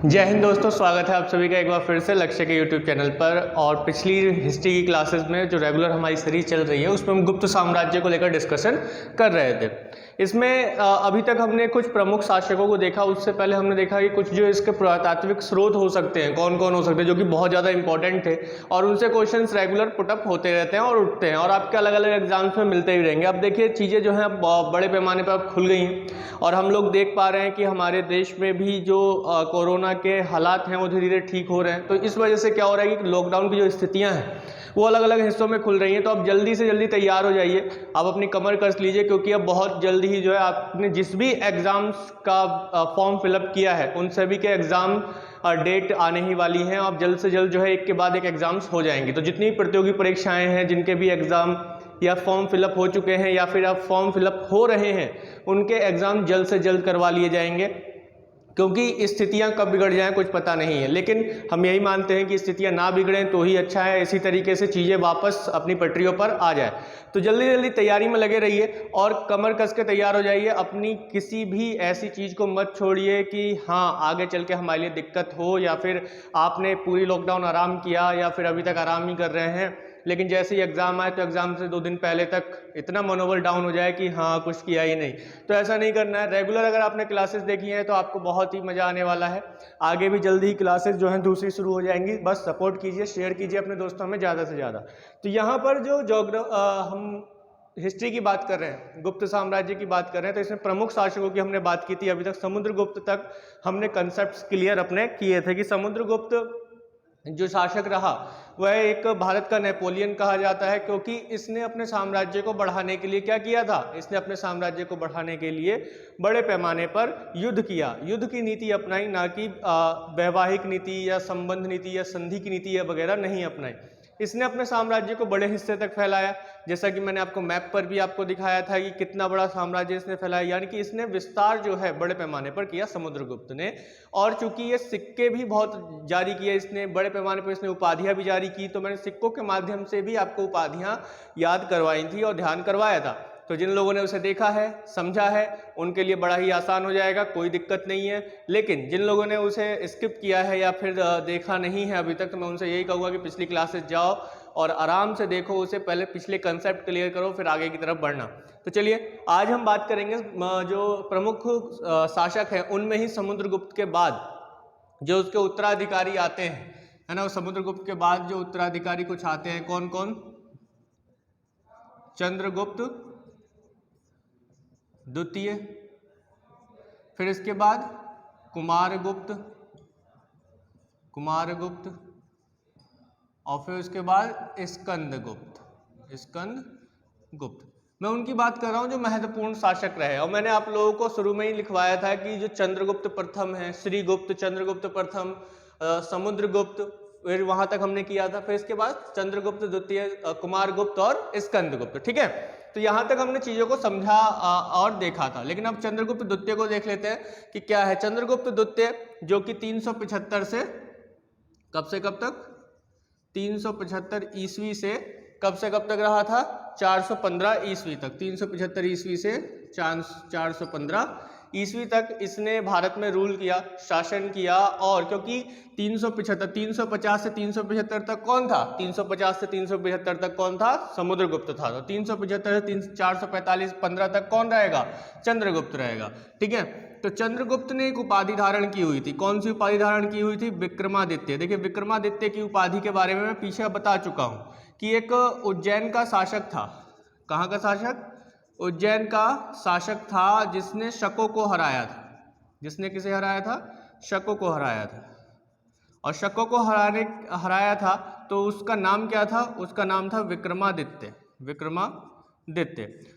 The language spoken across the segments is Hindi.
जय हिंद दोस्तों, स्वागत है आप सभी का एक बार फिर से लक्ष्य के यूट्यूब चैनल पर। और पिछली हिस्ट्री की क्लासेस में जो रेगुलर हमारी सीरीज चल रही है उसमें हम गुप्त साम्राज्य को लेकर डिस्कशन कर रहे थे। इसमें अभी तक हमने कुछ प्रमुख शासकों को देखा। उससे पहले हमने देखा कि कुछ जो इसके पुरातात्विक स्रोत हो सकते हैं, कौन कौन हो सकते हैं, जो कि बहुत ज़्यादा इंपॉर्टेंट थे और उनसे क्वेश्चंस रेगुलर पुटअप होते रहते हैं और उठते हैं और आपके अलग अलग एग्जाम्स में मिलते ही रहेंगे। अब देखिए चीज़ें जो हैं बड़े पैमाने पर अब खुल गई हैं और हम लोग देख पा रहे हैं कि हमारे देश में भी जो कोरोना के हालात हैं वो धीरे धीरे ठीक हो रहे हैं। तो इस वजह से क्या हो रहा है कि लॉकडाउन की जो स्थितियां हैं वो अलग अलग हिस्सों में खुल रही हैं। तो आप जल्दी से जल्दी तैयार हो जाइए, आप अपनी कमर कस लीजिए, क्योंकि अब बहुत जल्दी ही जो है आपने जिस भी एग्जाम्स का फॉर्म फिलअप किया है उन सभी के एग्जाम डेट आने ही वाली हैं। आप जल्द से जल्द जो है एक के बाद एक एग्जाम्स हो जाएंगे। तो जितनी प्रतियोगी परीक्षाएं हैं, जिनके भी एग्जाम या फॉर्म फिलअप हो चुके हैं या फिर आप फॉर्म फिलअप हो रहे हैं, उनके एग्जाम जल्द से जल्द करवा लिए जाएंगे, क्योंकि स्थितियां कब बिगड़ जाएं कुछ पता नहीं है। लेकिन हम यही मानते हैं कि स्थितियां ना बिगड़ें तो ही अच्छा है, इसी तरीके से चीज़ें वापस अपनी पटरियों पर आ जाए। तो जल्दी जल्दी तैयारी में लगे रहिए और कमर कस के तैयार हो जाइए। अपनी किसी भी ऐसी चीज़ को मत छोड़िए कि हाँ आगे चल के हमारे लिए दिक्कत हो, या फिर आपने पूरी लॉकडाउन आराम किया या फिर अभी तक आराम ही कर रहे हैं, लेकिन जैसे ही एग्जाम आए तो एग्जाम से 2 दिन पहले तक इतना मनोबल डाउन हो जाए कि हाँ कुछ किया ही नहीं। तो ऐसा नहीं करना है। रेगुलर अगर आपने क्लासेस देखी हैं तो आपको बहुत ही मज़ा आने वाला है। आगे भी जल्दी ही क्लासेस जो हैं दूसरी शुरू हो जाएंगी। बस सपोर्ट कीजिए, शेयर कीजिए अपने दोस्तों में ज़्यादा से ज़्यादा। तो यहाँ पर जो हम हिस्ट्री की बात कर रहे हैं, गुप्त साम्राज्य की बात कर रहे हैं, तो इसमें प्रमुख शासकों की हमने बात की थी। अभी तक समुद्रगुप्त तक हमने कंसेप्ट्स क्लियर अपने किए थे कि समुद्रगुप्त जो शासक रहा वह एक भारत का नेपोलियन कहा जाता है, क्योंकि इसने अपने साम्राज्य को बढ़ाने के लिए क्या किया था, इसने अपने साम्राज्य को बढ़ाने के लिए बड़े पैमाने पर युद्ध किया, युद्ध की नीति अपनाई, ना कि वैवाहिक नीति या संबंध नीति या संधि की नीति या वगैरह नहीं अपनाई। इसने अपने साम्राज्य को बड़े हिस्से तक फैलाया, जैसा कि मैंने आपको मैप पर भी आपको दिखाया था कि कितना बड़ा साम्राज्य इसने फैलाया, यानी कि इसने विस्तार जो है बड़े पैमाने पर किया समुद्रगुप्त ने। और चूंकि ये सिक्के भी बहुत जारी किए इसने, बड़े पैमाने पर इसने उपाधियां भी जारी की, तो मैंने सिक्कों के माध्यम से भी आपको उपाधियां याद करवाई थी और ध्यान करवाया था। तो जिन लोगों ने उसे देखा है, समझा है, उनके लिए बड़ा ही आसान हो जाएगा, कोई दिक्कत नहीं है। लेकिन जिन लोगों ने उसे स्किप किया है या फिर देखा नहीं है अभी तक, तो मैं उनसे यही कहूँगा कि पिछली क्लासेस जाओ और आराम से देखो उसे, पहले पिछले कंसेप्ट क्लियर करो फिर आगे की तरफ बढ़ना। तो चलिए आज हम बात करेंगे जो प्रमुख शासक हैं उनमें ही समुद्रगुप्त के बाद जो उसके उत्तराधिकारी आते हैं, है ना। समुद्रगुप्त के बाद जो उत्तराधिकारी कुछ आते हैं, कौन कौन? चंद्रगुप्त द्वितीय, फिर इसके बाद कुमारगुप्त, और फिर उसके बाद स्कंदगुप्त। मैं उनकी बात कर रहा हूं जो महत्वपूर्ण शासक रहे। और मैंने आप लोगों को शुरू में ही लिखवाया था कि जो चंद्रगुप्त प्रथम है, श्रीगुप्त, चंद्रगुप्त प्रथम, समुद्रगुप्त, फिर वहां तक हमने किया था। फिर इसके बाद चंद्रगुप्त द्वितीय, कुमारगुप्त और स्कंदगुप्त। ठीक है, तो यहां तक हमने चीजों को समझा और देखा था। लेकिन अब चंद्रगुप्त द्वितीय को देख लेते हैं कि क्या है। चंद्रगुप्त द्वितीय जो कि 375 से कब से कब तक, 375 ईस्वी से कब से कब तक रहा था, 415 ईस्वी तक। 375 ईस्वी से 415 ईस्वी तक इसने भारत में रूल किया, शासन किया। और क्योंकि 350 से 375 तक कौन था, 350 से 375 तक कौन था, समुद्रगुप्त था। तो 375 से 445 15 तक कौन रहेगा, चंद्रगुप्त रहेगा। ठीक है, तो चंद्रगुप्त ने एक उपाधि धारण की हुई थी। कौन सी उपाधि धारण की हुई थी, विक्रमादित्य। देखिए विक्रमादित्य की उपाधि के बारे में मैं पीछे बता चुका हूं कि एक उज्जैन का शासक था। कहाँ का शासक, उज्जैन का शासक था, जिसने शकों को हराया था। जिसने किसे हराया था, शकों को हराया था। और शकों को हराया था तो उसका नाम क्या था, उसका नाम था विक्रमादित्य।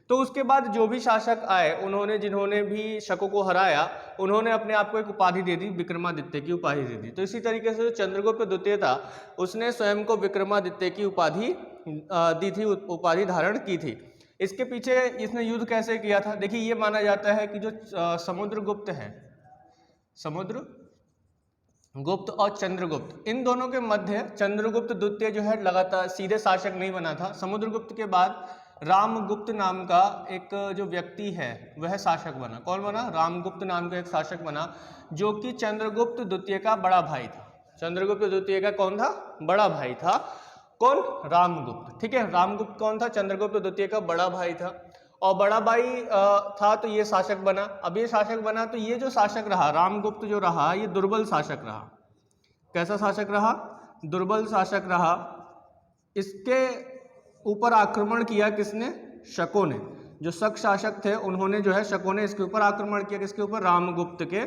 तो उसके बाद जो भी शासक आए उन्होंने, जिन्होंने भी शकों को हराया, उन्होंने अपने आप को एक उपाधि दे दी, विक्रमादित्य की उपाधि दे दी। तो इसी तरीके से जो चंद्रगुप्त द्वितीय था उसने स्वयं को विक्रमादित्य की उपाधि दी थी, उपाधि धारण की थी। इसके पीछे इसने युद्ध कैसे किया था, देखिए ये माना जाता है कि जो समुद्रगुप्त है, समुद्रगुप्त और चंद्रगुप्त, इन दोनों के मध्य चंद्रगुप्त द्वितीय जो है लगातार सीधे शासक नहीं बना था। समुद्रगुप्त के बाद रामगुप्त नाम का एक जो व्यक्ति है वह शासक बना। कौन बना? रामगुप्त नाम का एक शासक बना, जो कि चंद्रगुप्त द्वितीय का बड़ा भाई था। चंद्रगुप्त द्वितीय का कौन था? बड़ा भाई था। कौन? रामगुप्त। ठीक है, रामगुप्त कौन था? चंद्रगुप्त द्वितीय का बड़ा भाई था, और बड़ा भाई था तो ये शासक बना। अब ये शासक बना तो ये जो शासक रहा, रामगुप्त जो रहा, ये दुर्बल शासक रहा। कैसा शासक रहा? दुर्बल शासक रहा। इसके ऊपर आक्रमण किया किसने? शकों ने। जो शक शासक थे उन्होंने जो है, शकों ने इसके ऊपर आक्रमण किया। किसके ऊपर? रामगुप्त के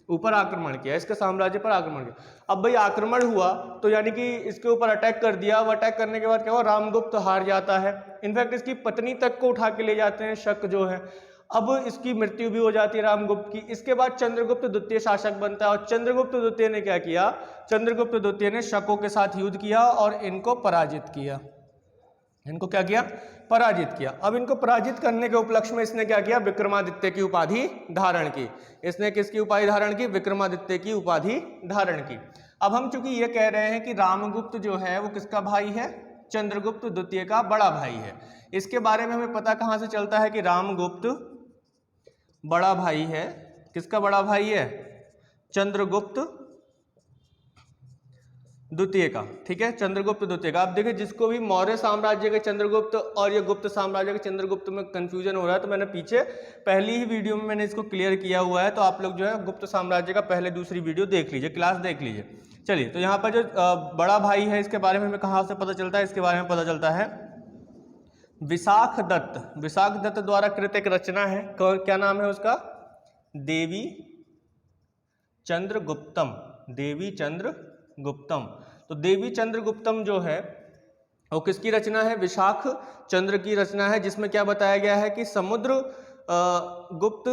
ऊपर आक्रमण किया, इसके साम्राज्य पर आक्रमण किया। अब भाई आक्रमण हुआ तो यानी कि इसके ऊपर अटैक कर दिया। वो अटैक करने के बाद क्या हुआ? रामगुप्त हार जाता है। इनफैक्ट इसकी पत्नी तक को उठा के ले जाते हैं शक जो है। अब इसकी मृत्यु भी हो जाती है रामगुप्त की। इसके बाद चंद्रगुप्त द्वितीय शासक बनता है, और चंद्रगुप्त द्वितीय ने क्या किया? चंद्रगुप्त द्वितीय ने शकों के साथ युद्ध किया और इनको पराजित किया। इनको क्या किया? पराजित किया। अब इनको पराजित करने के उपलक्ष्य में इसने क्या किया? विक्रमादित्य की उपाधि धारण की। इसने किसकी उपाधि धारण की? विक्रमादित्य की उपाधि धारण की। अब हम चूंकि ये कह रहे हैं कि रामगुप्त जो है वो किसका भाई है? चंद्रगुप्त द्वितीय का बड़ा भाई है। इसके बारे में हमें पता कहां से चलता है कि रामगुप्त बड़ा भाई है। किसका बड़ा भाई है? चंद्रगुप्त द्वितीय का। ठीक है, चंद्रगुप्त द्वितीय का। अब देखिए, जिसको भी मौर्य साम्राज्य के चंद्रगुप्त और ये गुप्त साम्राज्य के चंद्रगुप्त में कंफ्यूजन हो रहा है, तो मैंने पीछे पहली ही वीडियो में मैंने इसको क्लियर किया हुआ है। तो आप लोग जो है गुप्त साम्राज्य का पहले दूसरी वीडियो देख लीजिए, क्लास देख लीजिए। चलिए, तो यहाँ पर जो बड़ा भाई है इसके बारे में हमें कहाँ से पता चलता है? इसके बारे में पता चलता है विशाख दत्त। विशाख दत्त द्वारा कृत एक रचना है, क्या नाम है उसका? देवी चंद्रगुप्तम। देवी चंद्रगुप्तम। तो देवी चंद्रगुप्तम जो है वो किसकी रचना है? विशाख चंद्र की रचना है, जिसमें क्या बताया गया है कि समुद्र गुप्त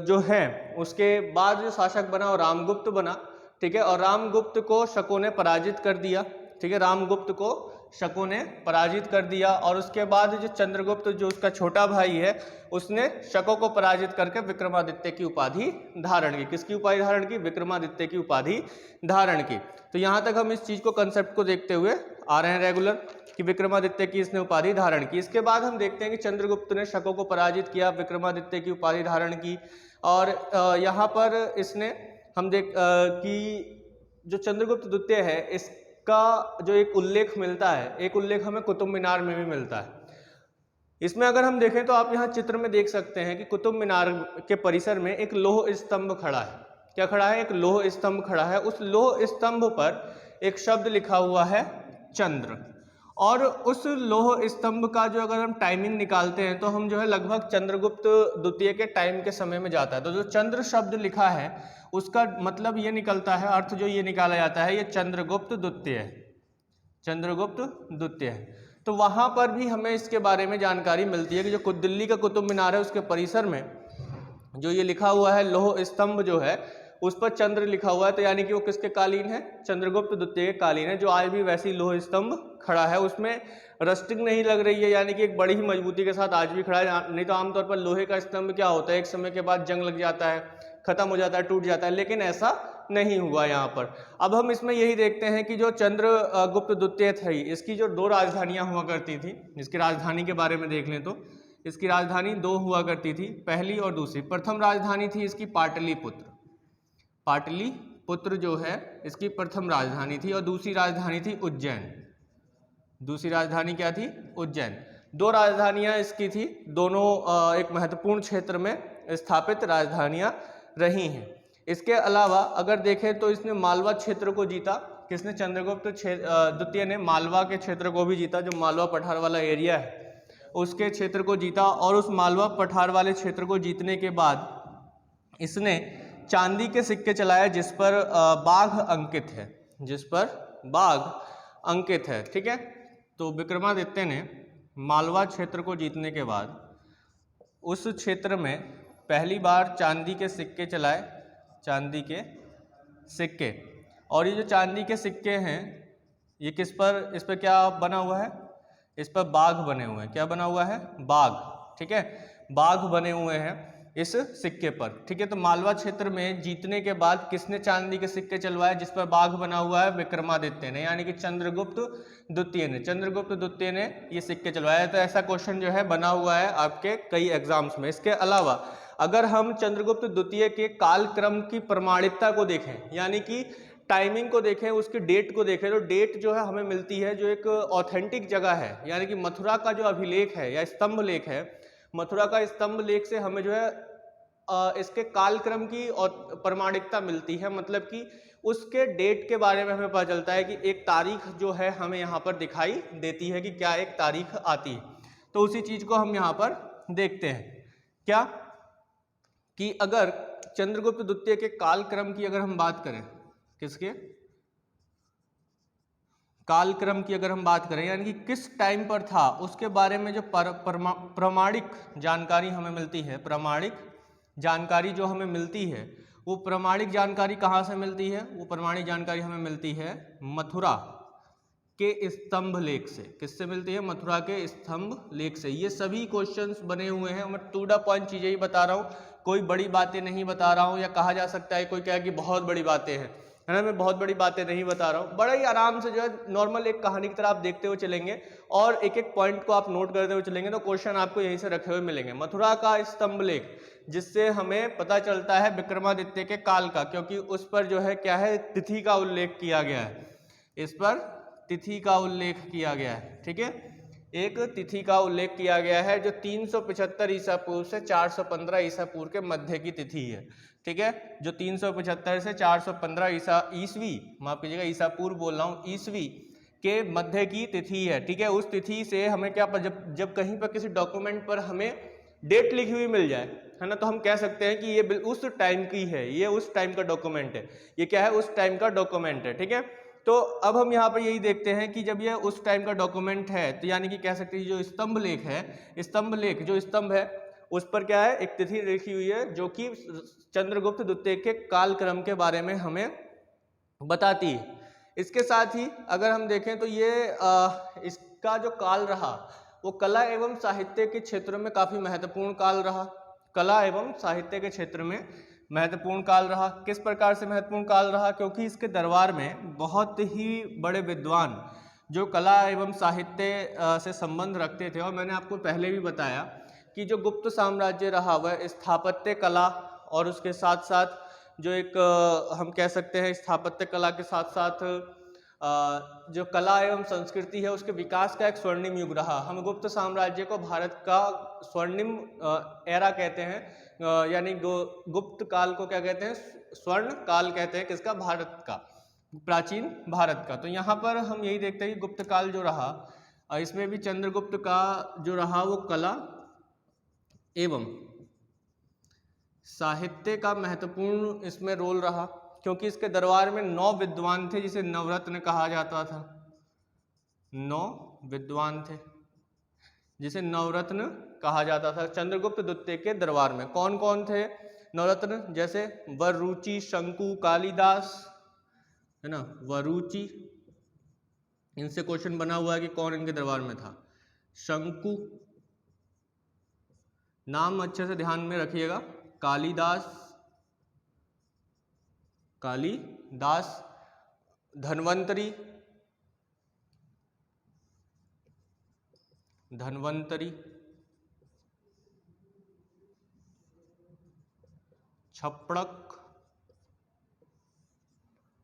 जो है उसके बाद जो शासक बना वो रामगुप्त बना। ठीक है, और रामगुप्त को शकों ने पराजित कर दिया। ठीक है, रामगुप्त को शकों ने पराजित कर दिया, और उसके बाद जो चंद्रगुप्त जो उसका छोटा भाई है उसने शकों को पराजित करके विक्रमादित्य की उपाधि धारण की। किसकी उपाधि धारण की? विक्रमादित्य की उपाधि धारण की। तो यहाँ तक हम इस चीज को, कंसेप्ट को देखते हुए आ रहे हैं रेगुलर, कि विक्रमादित्य की इसने उपाधि धारण की। इसके बाद हम देखते हैं कि चंद्रगुप्त ने शकों को पराजित किया, विक्रमादित्य की उपाधि धारण की, और यहाँ पर इसने हम देख कि जो चंद्रगुप्त द्वितीय है इसका जो एक उल्लेख मिलता है, एक उल्लेख हमें कुतुब मीनार में भी मिलता है। इसमें अगर हम देखें तो आप यहाँ चित्र में देख सकते हैं कि कुतुब मीनार के परिसर में एक लौह स्तंभ खड़ा है। क्या खड़ा है? एक लौह स्तंभ खड़ा है। उस लौह स्तंभ पर एक शब्द लिखा हुआ है चंद्र, और उस लौह स्तंभ का जो अगर हम टाइमिंग निकालते हैं तो हम जो है लगभग चंद्रगुप्त द्वितीय के टाइम के समय में जाता है। तो जो चंद्र शब्द लिखा है उसका मतलब ये निकलता है, अर्थ जो ये निकाला जाता है, ये चंद्रगुप्त द्वितीय है। चंद्रगुप्त द्वितीय है। तो वहां पर भी हमें इसके बारे में जानकारी मिलती है कि जो दिल्ली का कुतुब मीनार है उसके परिसर में जो ये लिखा हुआ है लौह स्तंभ जो है उस पर चंद्र लिखा हुआ है। तो यानी कि वो किसके कालीन है? चंद्रगुप्त द्वितीय के कालीन है, जो आज भी वैसी लौह स्तंभ खड़ा है। उसमें रस्टिंग नहीं लग रही है, यानी कि एक बड़ी ही मजबूती के साथ आज भी खड़ा है। नहीं तो आमतौर पर लोहे का स्तंभ क्या होता है, एक समय के बाद जंग लग जाता है, खत्म हो जाता है, टूट जाता है, लेकिन ऐसा नहीं हुआ यहाँ पर। अब हम इसमें यही देखते हैं कि जो चंद्रगुप्त द्वितीय थी इसकी जो 2 राजधानियां हुआ करती थी, इसकी राजधानी के बारे में देख लें तो इसकी राजधानी 2 हुआ करती थी, पहली और दूसरी। प्रथम राजधानी थी इसकी पाटलिपुत्र। पाटलिपुत्र जो है इसकी प्रथम राजधानी थी, और दूसरी राजधानी थी उज्जैन। दूसरी राजधानी क्या थी? उज्जैन। 2 राजधानियां इसकी थी, दोनों एक महत्वपूर्ण क्षेत्र में स्थापित राजधानियां रही हैं। इसके अलावा अगर देखें तो इसने मालवा क्षेत्र को जीता। किसने? चंद्रगुप्त द्वितीय ने मालवा के क्षेत्र को भी जीता, जो मालवा पठार वाला एरिया है उसके क्षेत्र को जीता। और उस मालवा पठार वाले क्षेत्र को जीतने के बाद इसने चांदी के सिक्के चलाए जिस पर बाघ अंकित है, जिस पर बाघ अंकित है। ठीक है, तो विक्रमादित्य ने मालवा क्षेत्र को जीतने के बाद उस क्षेत्र में पहली बार चांदी के सिक्के चलाए, चांदी के सिक्के। और ये जो चांदी के सिक्के हैं ये किस पर, इस पर क्या बना हुआ है? इस पर बाघ बने हुए हैं। क्या बना हुआ है? बाघ। ठीक है, बाघ बने हुए हैं। इस सिक्के पर, ठीक है। तो मालवा क्षेत्र में जीतने के बाद किसने चांदी के सिक्के चलवाए जिस पर बाघ बना हुआ है? विक्रमादित्य ने, यानी कि चंद्रगुप्त द्वितीय ने। चंद्रगुप्त द्वितीय ने ये सिक्के चलवाए। तो ऐसा क्वेश्चन जो है बना हुआ है आपके कई एग्जाम्स में। इसके अलावा अगर हम चंद्रगुप्त द्वितीय के कालक्रम की प्रमाणिकता को देखें, यानी कि टाइमिंग को देखें, उसकी डेट को देखें, तो डेट जो है हमें मिलती है जो एक ऑथेंटिक जगह है, यानी कि मथुरा का जो अभिलेख है या स्तंभ लेख है, मथुरा का स्तंभ लेख से हमें जो है इसके कालक्रम की और प्रमाणिकता मिलती है। मतलब कि उसके डेट के बारे में हमें पता चलता है कि एक तारीख जो है हमें यहाँ पर दिखाई देती है कि क्या एक तारीख आती है। तो उसी चीज को हम यहाँ पर देखते हैं क्या, कि अगर चंद्रगुप्त द्वितीय के कालक्रम की अगर हम बात करें, किसके कालक्रम की अगर हम बात करें, यानी कि किस टाइम पर था, उसके बारे में जो प्रमाणिक जानकारी हमें मिलती है, प्रमाणिक जानकारी जो हमें मिलती है, वो प्रमाणिक जानकारी कहाँ से मिलती है? वो प्रमाणिक जानकारी हमें मिलती है मथुरा के स्तंभ लेख से। किससे मिलती है? मथुरा के स्तंभ लेख से। ये सभी क्वेश्चंस बने हुए हैं, मैं टू द पॉइंट चीजें ही बता रहा हूँ, कोई बड़ी बातें नहीं बता रहा हूँ। या कहा जा सकता है कोई कहे कि बहुत बड़ी बातें हैं, है ना, मैं बहुत बड़ी बातें नहीं बता रहा हूँ, बड़ा ही आराम से जो है नॉर्मल एक कहानी की तरह आप देखते हुए चलेंगे और एक एक पॉइंट को आप नोट करते हुए चलेंगे तो क्वेश्चन आपको यहीं से रखे हुए मिलेंगे। मथुरा का स्तंभ लेख, जिससे हमें पता चलता है विक्रमादित्य के काल का, क्योंकि उस पर जो है क्या है, तिथि का उल्लेख किया गया है, इस पर तिथि का उल्लेख किया गया है, ठीक है, एक तिथि का उल्लेख किया गया है जो 375 ईसा पूर्व से 415 ईसा पूर्व के मध्य की तिथि है, ठीक है, जो 375 से 415 ईस्वी, माफ कीजिएगा ईसा पूर्व बोल रहा हूँ, ईस्वी के मध्य की तिथि है, ठीक है। उस तिथि से हमें क्या जब कहीं पर किसी डॉक्यूमेंट पर हमें डेट लिखी हुई मिल जाए, है ना, तो हम कह सकते हैं कि ये उस टाइम की है, ये उस टाइम का डॉक्यूमेंट है, ये क्या है, उस टाइम का डॉक्यूमेंट है, ठीक है। तो अब हम यहाँ पर यही देखते हैं कि जब ये उस टाइम का डॉक्यूमेंट है तो यानी कि कह सकते हैं जो स्तंभ लेख है, स्तंभ लेख जो स्तंभ है उस पर क्या है, एक तिथि लिखी हुई है जो कि चंद्रगुप्त द्वितीय के कालक्रम के बारे में हमें बताती है। इसके साथ ही अगर हम देखें तो ये इसका जो काल रहा वो कला एवं साहित्य के क्षेत्र में काफी महत्वपूर्ण काल रहा, कला एवं साहित्य के क्षेत्र में महत्वपूर्ण काल रहा। किस प्रकार से महत्वपूर्ण काल रहा? क्योंकि इसके दरबार में बहुत ही बड़े विद्वान जो कला एवं साहित्य से संबंध रखते थे, और मैंने आपको पहले भी बताया कि जो गुप्त साम्राज्य रहा वह स्थापत्य कला और उसके साथ साथ जो एक हम कह सकते हैं स्थापत्य कला के साथ साथ जो कला एवं संस्कृति है उसके विकास का एक स्वर्णिम युग रहा। हम गुप्त साम्राज्य को भारत का स्वर्णिम एरा कहते हैं, यानी गुप्त काल को क्या कहते हैं, स्वर्ण काल कहते हैं, किसका, भारत का, प्राचीन भारत का। तो यहाँ पर हम यही देखते हैं कि गुप्त काल जो रहा, इसमें भी चंद्रगुप्त का जो रहा वो कला एवं साहित्य का महत्वपूर्ण इसमें रोल रहा, क्योंकि इसके दरबार में 9 विद्वान थे जिसे नवरत्न कहा जाता था, 9 विद्वान थे जिसे नवरत्न कहा जाता था चंद्रगुप्त द्वितीय के दरबार में। कौन कौन थे नवरत्न? जैसे वरुचि, शंकु, कालिदास, है ना, वरुचि, इनसे क्वेश्चन बना हुआ है कि कौन इनके दरबार में था। शंकु, नाम अच्छे से ध्यान में रखिएगा, कालिदास, कालिदास, धन्वंतरी, धन्वंतरी, छप्पड़क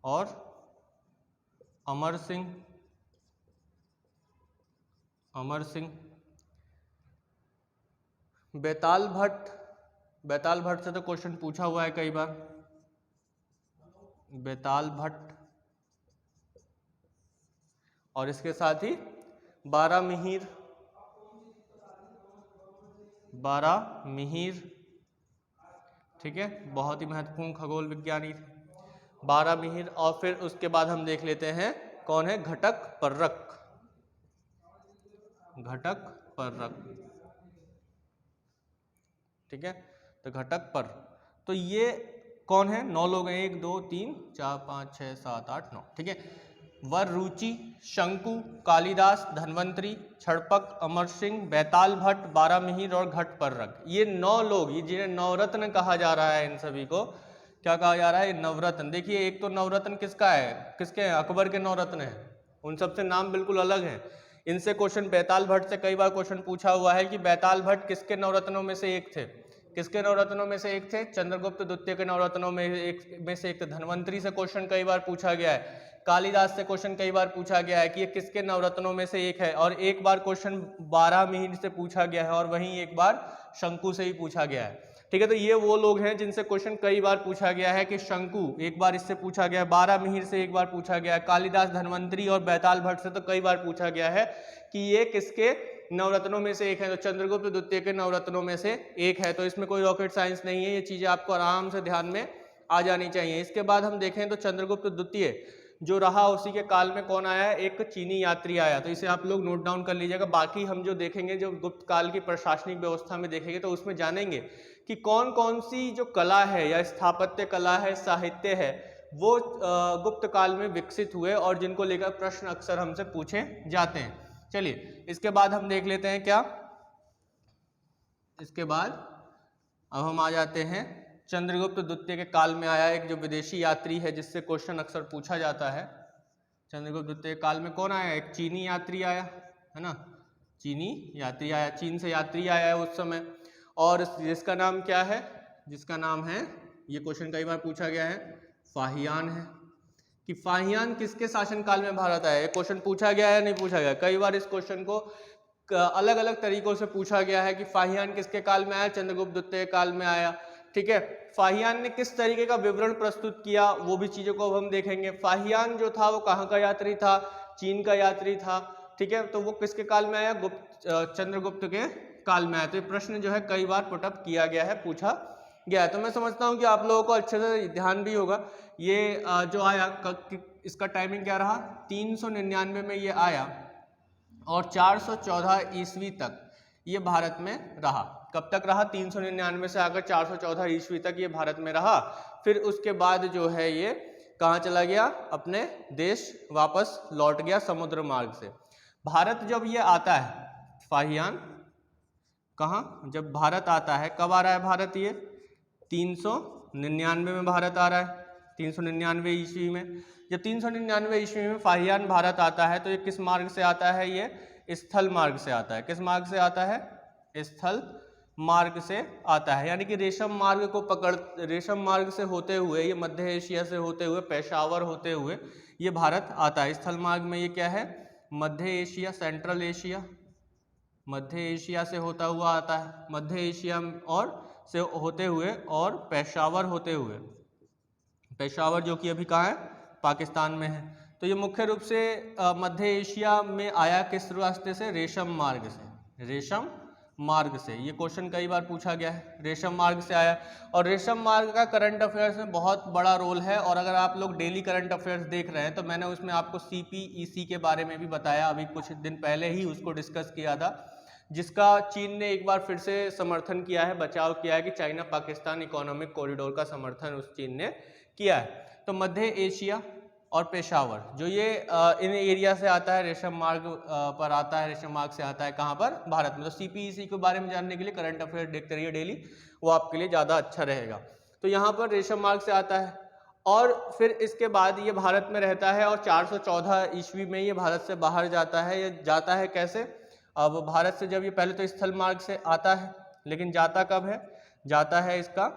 और अमर सिंह, अमर सिंह, बेताल भट्ट, बेताल भट्ट से तो क्वेश्चन पूछा हुआ है कई बार, बेताल भट्ट, और इसके साथ ही बारामिहिर, बारामिहिर, ठीक है, बहुत ही महत्वपूर्ण खगोल विज्ञानी थे बारामिहिर। और फिर उसके बाद हम देख लेते हैं कौन है, घटक पर्रक, घटक पर्रक, ठीक है, तो घटक पर, तो ये कौन है, 9 लोग हैं, 1 2 3 4 5 6 7 8 9, ठीक है। वररुचि, शंकु, कालिदास, धन्वंतरी, क्षणपक, अमर सिंह, बैताल भट्ट, बारामिहिर और घटपर्रक। ये 9 लोग, ये जिन्हें नवरत्न कहा जा रहा है, इन सभी को क्या कहा जा रहा है? नवरत्न। देखिए एक तो नवरत्न किसका है, किसके हैं? अकबर के नवरत्न है, उन सबसे नाम बिल्कुल अलग है। इनसे क्वेश्चन बैताल भट्ट से कई बार क्वेश्चन पूछा हुआ है कि बैताल भट्ट किसके नवरत्नों में से एक थे? किसके नवरत्नों में से एक थे? चंद्रगुप्त द्वितीय के नवरत्नों में से एक थे। धन्वंतरी से क्वेश्चन कई बार पूछा गया है, कालिदास से क्वेश्चन कई बार पूछा गया है कि ये किसके नवरत्नों में से एक है, और एक बार क्वेश्चन बारामिहिर से पूछा गया है और वहीं एक बार शंकु से ही पूछा गया है। ठीक है, तो ये वो लोग हैं जिनसे क्वेश्चन कई बार पूछा गया है कि शंकु एक बार इससे पूछा गया है, बारामिहिर से एक बार पूछा गया है, कालिदास, धन्वंतरी और बैताल भट्ट से तो कई बार पूछा गया है कि ये किसके नवरत्नों में से एक है। तो चंद्रगुप्त द्वितीय के नवरत्नों में से एक है। तो इसमें कोई रॉकेट साइंस नहीं है, ये चीजें आपको आराम से ध्यान में आ जानी चाहिए। इसके बाद हम देखें तो चंद्रगुप्त द्वितीय जो रहा उसी के काल में कौन आया है? एक चीनी यात्री आया। तो इसे आप लोग नोट डाउन कर लीजिएगा। बाकी हम जो देखेंगे, जो गुप्त काल की प्रशासनिक व्यवस्था में देखेंगे, तो उसमें जानेंगे कि कौन कौन सी जो कला है या स्थापत्य कला है, साहित्य है, वो गुप्त काल में विकसित हुए और जिनको लेकर प्रश्न अक्सर हमसे पूछे जाते हैं। चलिए इसके बाद हम देख लेते हैं क्या, इसके बाद अब हम आ जाते हैं चंद्रगुप्त द्वितीय के काल में आया एक जो विदेशी यात्री है जिससे क्वेश्चन अक्सर पूछा जाता है। चंद्रगुप्त द्वितीय काल में कौन आया? एक चीनी यात्री आया है ना, चीनी यात्री आया, चीन से यात्री आया है उस समय, और जिसका नाम क्या है? जिसका नाम है, ये क्वेश्चन कई बार पूछा गया है, फाहियान है। कि फाहियान किसके शासनकाल में भारत आया? ये क्वेश्चन पूछा गया है, नहीं पूछा गया? कई बार इस क्वेश्चन को अलग अलग तरीकों से पूछा गया है कि फाहियान किसके काल में आया? चंद्रगुप्त द्वितीय काल में आया। ठीक है, फाहियान ने किस तरीके का विवरण प्रस्तुत किया, वो भी चीजों को अब हम देखेंगे। फाहियान जो था वो कहाँ का यात्री था? चीन का यात्री था। ठीक है, तो वो किसके काल में आया? चंद्रगुप्त के काल में आया। तो ये प्रश्न जो है कई बार पुटअप किया गया है, पूछा गया है। तो मैं समझता हूँ कि आप लोगों को अच्छे से ध्यान भी होगा। ये जो आया इसका टाइमिंग क्या रहा? 399 में ये आया और 414 ईस्वी तक ये भारत में रहा। कब तक रहा? 399 से आकर 414 ईस्वी तक ये भारत में रहा। फिर उसके बाद जो है ये कहाँ चला गया? अपने देश वापस लौट गया समुद्र मार्ग से। भारत जब ये आता है, फाहियान कहाँ? जब भारत आता है, कब आ रहा है भारत? ये 399 में भारत आ रहा है, 399 ईस्वी में। जब 399 ईस्वी में फाहियान भारत आता है तो ये किस मार्ग से आता है? ये स्थल मार्ग से आता है। किस मार्ग से आता है? स्थल मार्ग से आता है। यानी कि रेशम मार्ग को रेशम मार्ग से होते हुए, ये मध्य एशिया से होते हुए, पेशावर होते हुए ये भारत आता है। स्थल मार्ग में ये क्या है? मध्य एशिया, सेंट्रल एशिया, मध्य एशिया से होता हुआ आता है, मध्य एशिया और से होते हुए और पेशावर होते हुए, पेशावर जो कि अभी कहाँ है? पाकिस्तान में है। तो ये मुख्य रूप से मध्य एशिया में आया किस रास्ते से? रेशम मार्ग से। रेशम मार्ग से ये क्वेश्चन कई बार पूछा गया है, रेशम मार्ग से आया। और रेशम मार्ग का करंट अफेयर्स में बहुत बड़ा रोल है। और अगर आप लोग डेली करंट अफेयर्स देख रहे हैं तो मैंने उसमें आपको CPEC के बारे में भी बताया, अभी कुछ दिन पहले ही उसको डिस्कस किया था, जिसका चीन ने एक बार फिर से समर्थन किया है, बचाव किया है कि चाइना पाकिस्तान इकोनॉमिक कॉरिडोर का समर्थन उस चीन ने किया है। तो मध्य एशिया और पेशावर जो ये इन एरिया से आता है, रेशम मार्ग पर आता है, रेशम मार्ग से आता है कहाँ पर? भारत में। तो CPEC के बारे में जानने के लिए करंट अफेयर देखते रहिए डेली, वो आपके लिए ज़्यादा अच्छा रहेगा। तो यहाँ पर रेशम मार्ग से आता है और फिर इसके बाद ये भारत में रहता है और 414 ईस्वी में ये भारत से बाहर जाता है। ये जाता है कैसे? अब भारत से जब ये पहले तो स्थल मार्ग से आता है, लेकिन जाता कब है? जाता है इसका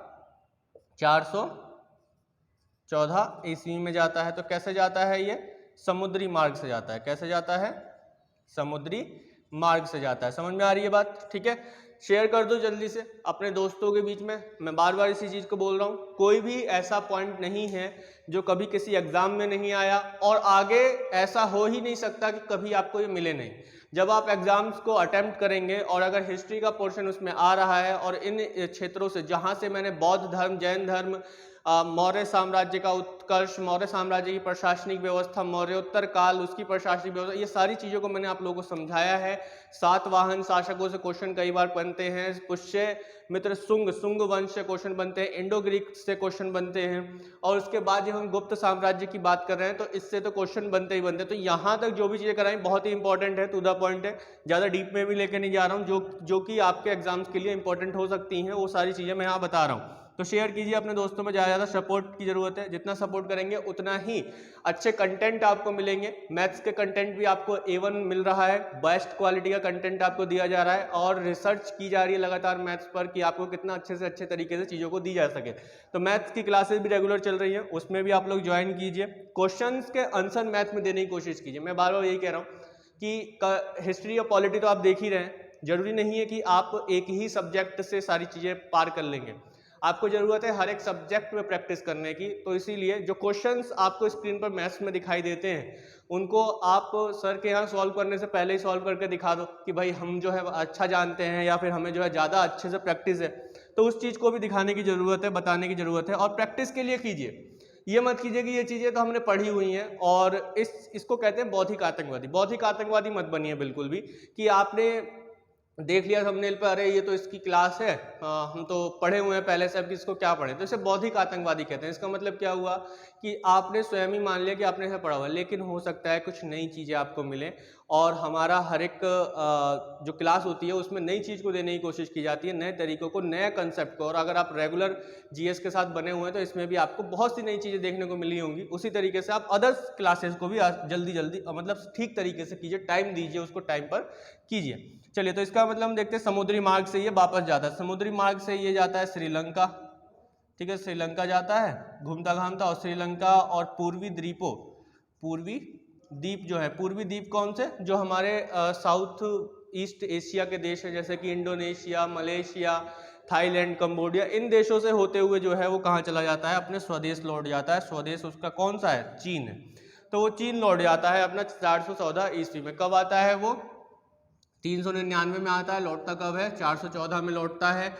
414 ईस्वी में जाता है। तो कैसे जाता है? ये समुद्री मार्ग से जाता है। कैसे जाता है? समुद्री मार्ग से जाता है। समझ में आ रही है बात? ठीक है, शेयर कर दो जल्दी से अपने दोस्तों के बीच में। मैं बार बार इसी चीज़ को बोल रहा हूँ, कोई भी ऐसा पॉइंट नहीं है जो कभी किसी एग्जाम में नहीं आया और आगे ऐसा हो ही नहीं सकता कि कभी आपको ये मिले नहीं। जब आप एग्जाम्स को अटेम्प्ट करेंगे और अगर हिस्ट्री का पोर्शन उसमें आ रहा है और इन क्षेत्रों से जहाँ से मैंने बौद्ध धर्म, जैन धर्म, मौर्य साम्राज्य का उत्कर्ष, मौर्य साम्राज्य की प्रशासनिक व्यवस्था, मौर्योत्तर काल उसकी प्रशासनिक व्यवस्था, ये सारी चीज़ों को मैंने आप लोगों को समझाया है। सातवाहन शासकों से क्वेश्चन कई बार बनते हैं, पुष्य मित्र सुंग वंश से क्वेश्चन बनते हैं, इंडो ग्रीक से क्वेश्चन बनते हैं, और उसके बाद जब हम गुप्त साम्राज्य की बात कर रहे हैं तो इससे तो क्वेश्चन बनते ही बनते हैं। तो यहाँ तक जो भी चीज़ें कराई बहुत ही इंपॉर्टेंट है, टू द पॉइंट है, ज़्यादा डीप में भी लेके नहीं जा रहा हूँ। जो कि आपके एग्जाम्स के लिए इंपॉर्टेंट हो सकती हैं, वो सारी चीज़ें मैं यहाँ बता रहा हूँ। तो शेयर कीजिए अपने दोस्तों में, ज़्यादा सपोर्ट की ज़रूरत है। जितना सपोर्ट करेंगे उतना ही अच्छे कंटेंट आपको मिलेंगे। मैथ्स के कंटेंट भी आपको A1 मिल रहा है, बेस्ट क्वालिटी का कंटेंट आपको दिया जा रहा है, और रिसर्च की जा रही है लगातार मैथ्स पर कि आपको कितना अच्छे से अच्छे तरीके से चीज़ों को दी जा सके। तो मैथ्स की क्लासेस भी रेगुलर चल रही हैं, उसमें भी आप लोग ज्वाइन कीजिए। क्वेश्चन के आंसर मैथ में देने की कोशिश कीजिए। मैं बार बार यही कह रहा हूँ कि हिस्ट्री और पॉलिटी तो आप देख ही रहे हैं, जरूरी नहीं है कि आप एक ही सब्जेक्ट से सारी चीज़ें पार कर लेंगे। आपको ज़रूरत है हर एक सब्जेक्ट में प्रैक्टिस करने की। तो इसीलिए जो क्वेश्चंस आपको स्क्रीन पर मैथ्स में दिखाई देते हैं उनको आप सर के यहाँ सॉल्व करने से पहले ही सॉल्व करके दिखा दो कि भाई हम जो है अच्छा जानते हैं, या फिर हमें जो है ज़्यादा अच्छे से प्रैक्टिस है। तो उस चीज़ को भी दिखाने की ज़रूरत है, बताने की ज़रूरत है, और प्रैक्टिस के लिए कीजिए। ये मत कीजिए कि ये चीज़ें तो हमने पढ़ी हुई हैं, और इसको कहते हैं बौद्धिक आतंकवादी। बौद्धिक आतंकवादी मत बनिए बिल्कुल भी कि आपने देख लिया थंबनेल पर, अरे ये तो इसकी क्लास है, हम तो पढ़े हुए हैं पहले से, अब इसको क्या पढ़ें। तो इसे बौद्धिक आतंकवादी कहते हैं। इसका मतलब क्या हुआ कि आपने स्वयं ही मान लिया कि आपने इसे पढ़ा हुआ, लेकिन हो सकता है कुछ नई चीज़ें आपको मिलें, और हमारा हर एक जो क्लास होती है उसमें नई चीज़ को देने की कोशिश की जाती है, नए तरीकों को, नए कंसेप्ट को। और अगर आप रेगुलर GS के साथ बने हुए हैं तो इसमें भी आपको बहुत सी नई चीज़ें देखने को मिली होंगी। उसी तरीके से आप अदर्स क्लासेस को भी जल्दी मतलब ठीक तरीके से कीजिए, टाइम दीजिए, उसको टाइम पर कीजिए। चलिए, तो इसका मतलब हम देखते हैं समुद्री मार्ग से ये वापस जाता है। समुद्री मार्ग से ये जाता है श्रीलंका, ठीक है, श्रीलंका जाता है घूमता घामता, और श्रीलंका और पूर्वी द्वीपों, पूर्वी द्वीप जो है, पूर्वी द्वीप कौन से, जो हमारे साउथ ईस्ट एशिया के देश है, जैसे कि इंडोनेशिया, मलेशिया, थाईलैंड, कंबोडिया, इन देशों से होते हुए जो है वो कहाँ चला जाता है, अपने स्वदेश लौट जाता है। स्वदेश उसका कौन सा है, चीन है। तो वो चीन लौट जाता है अपना 414 ईस्वी में। कब आता है वो, 399 में आता है। लौटता कब है, 414 में लौटता है।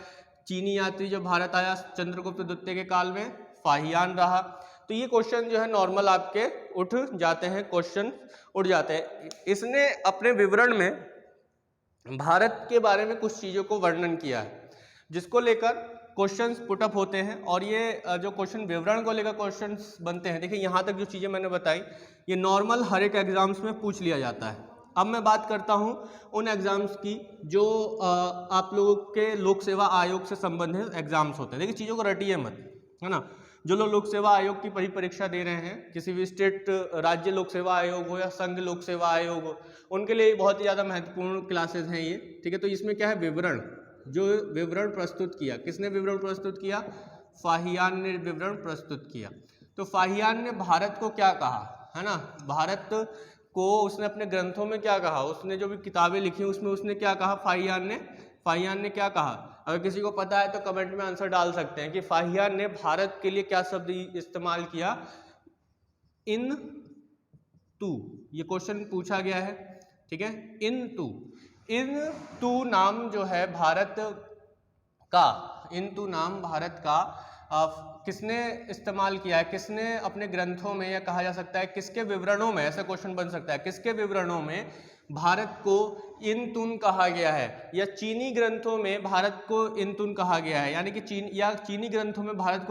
चीनी यात्री जो भारत आया चंद्रगुप्त द्वितीय के काल में, फाहियान रहा। तो ये क्वेश्चन जो है नॉर्मल आपके उठ जाते हैं, क्वेश्चन उठ जाते हैं। इसने अपने विवरण में भारत के बारे में कुछ चीज़ों को वर्णन किया है, जिसको लेकर क्वेश्चंस पुटअप होते हैं, और ये जो क्वेश्चन विवरण को लेकर क्वेश्चंस बनते हैं। देखिए यहाँ तक जो चीज़ें मैंने बताई ये नॉर्मल हर एक एग्जाम्स में पूछ लिया जाता है। अब मैं बात करता हूँ उन एग्ज़ाम्स की जो आप लोगों के लोक सेवा आयोग से संबंधित एग्ज़ाम्स होते हैं। देखिए चीज़ों को रटिए मत, है ना। जो लोग लोक सेवा आयोग की परीक्षा दे रहे हैं, किसी भी स्टेट राज्य लोक सेवा आयोग हो या संघ लोक सेवा आयोग हो, उनके लिए बहुत ही ज़्यादा महत्वपूर्ण क्लासेस हैं ये, ठीक है। तो इसमें क्या है, विवरण, जो विवरण प्रस्तुत किया, किसने विवरण प्रस्तुत किया, फाहियान ने विवरण प्रस्तुत किया। तो फाहियान ने भारत को क्या कहा, है ना, भारत को उसने अपने ग्रंथों में क्या कहा, उसने जो भी किताबें लिखी उसमें उसने क्या कहा, फाहियान ने क्या कहा। अगर किसी को पता है तो कमेंट में आंसर डाल सकते हैं कि फाहियान ने भारत के लिए क्या शब्द इस्तेमाल किया, इन टू। ये क्वेश्चन पूछा गया है, ठीक है। इन टू नाम जो है भारत का, इन टू नाम भारत का किसने इस्तेमाल किया है, किसने अपने ग्रंथों में, या कहा जा सकता है किसके विवरणों में, ऐसा क्वेश्चन बन सकता है, किसके विवरणों में भारत को इन तुन कहा गया है, या चीनी ग्रंथों में भारत को इन तुन कहा गया है, यानी कि चीनी ग्रंथों में भारत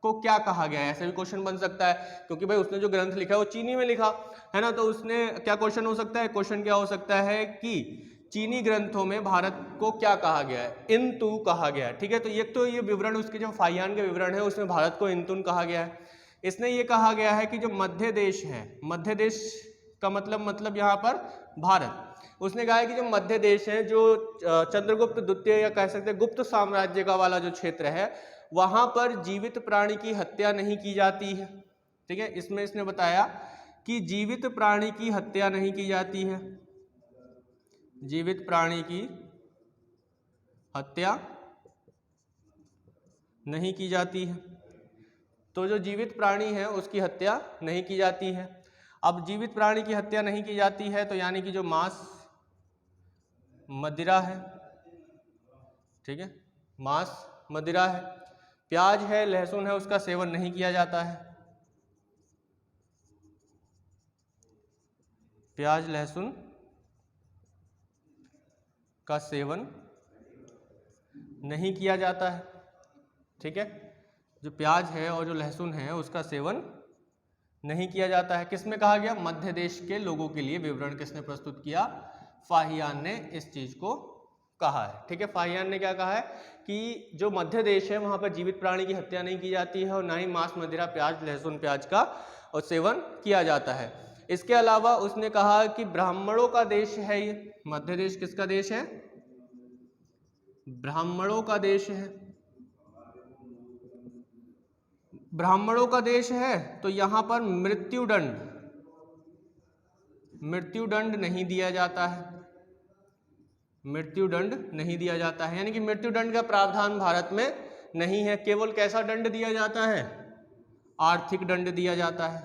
को क्या कहा गया है, ऐसा भी क्वेश्चन बन सकता है। क्योंकि भाई उसने जो ग्रंथ लिखा है वो चीनी में लिखा है ना, तो उसने क्या क्वेश्चन हो सकता है, क्वेश्चन क्या हो सकता है कि चीनी ग्रंथों में भारत को क्या कहा गया है, इंतु कहा गया है, ठीक है। तो ये विवरण उसके जो फाहियान के विवरण है उसमें भारत को इंतुन कहा गया है। इसने ये कहा गया है कि जो मध्य देश है, मध्य देश का मतलब यहाँ पर भारत, उसने कहा है कि जो मध्य देश है, जो चंद्रगुप्त द्वितीय या कह सकते हैं गुप्त साम्राज्य का वाला जो क्षेत्र है, वहाँ पर जीवित प्राणी की हत्या नहीं की जाती है, ठीक है। इसमें इसने बताया कि जीवित प्राणी की हत्या नहीं की जाती है, जीवित प्राणी की हत्या नहीं की जाती है। तो जो जीवित प्राणी है उसकी हत्या नहीं की जाती है। अब जीवित प्राणी की हत्या नहीं की जाती है तो यानी कि जो मांस मदिरा है, ठीक है, मांस मदिरा है, प्याज है, लहसुन है, उसका सेवन नहीं किया जाता है। प्याज लहसुन का सेवन नहीं किया जाता है। ठीक है, जो प्याज है और जो लहसुन है उसका सेवन नहीं किया जाता है। किसमें कहा गया? मध्य देश के लोगों के लिए विवरण किसने प्रस्तुत किया? फाहियान ने इस चीज को कहा है। ठीक है, फाहियान ने क्या कहा है कि जो मध्य देश है वहां पर जीवित प्राणी की हत्या नहीं की जाती है और ना ही मांस, मदिरा, प्याज, लहसुन, प्याज का और सेवन किया जाता है। इसके अलावा उसने कहा कि ब्राह्मणों का देश है ये मध्य देश। किसका देश है? ब्राह्मणों का देश है। ब्राह्मणों का देश है तो यहां पर मृत्युदंड नहीं दिया जाता है। मृत्युदंड नहीं दिया जाता है, यानी कि मृत्युदंड का प्रावधान भारत में नहीं है। केवल कैसा दंड दिया जाता है? आर्थिक दंड दिया जाता है।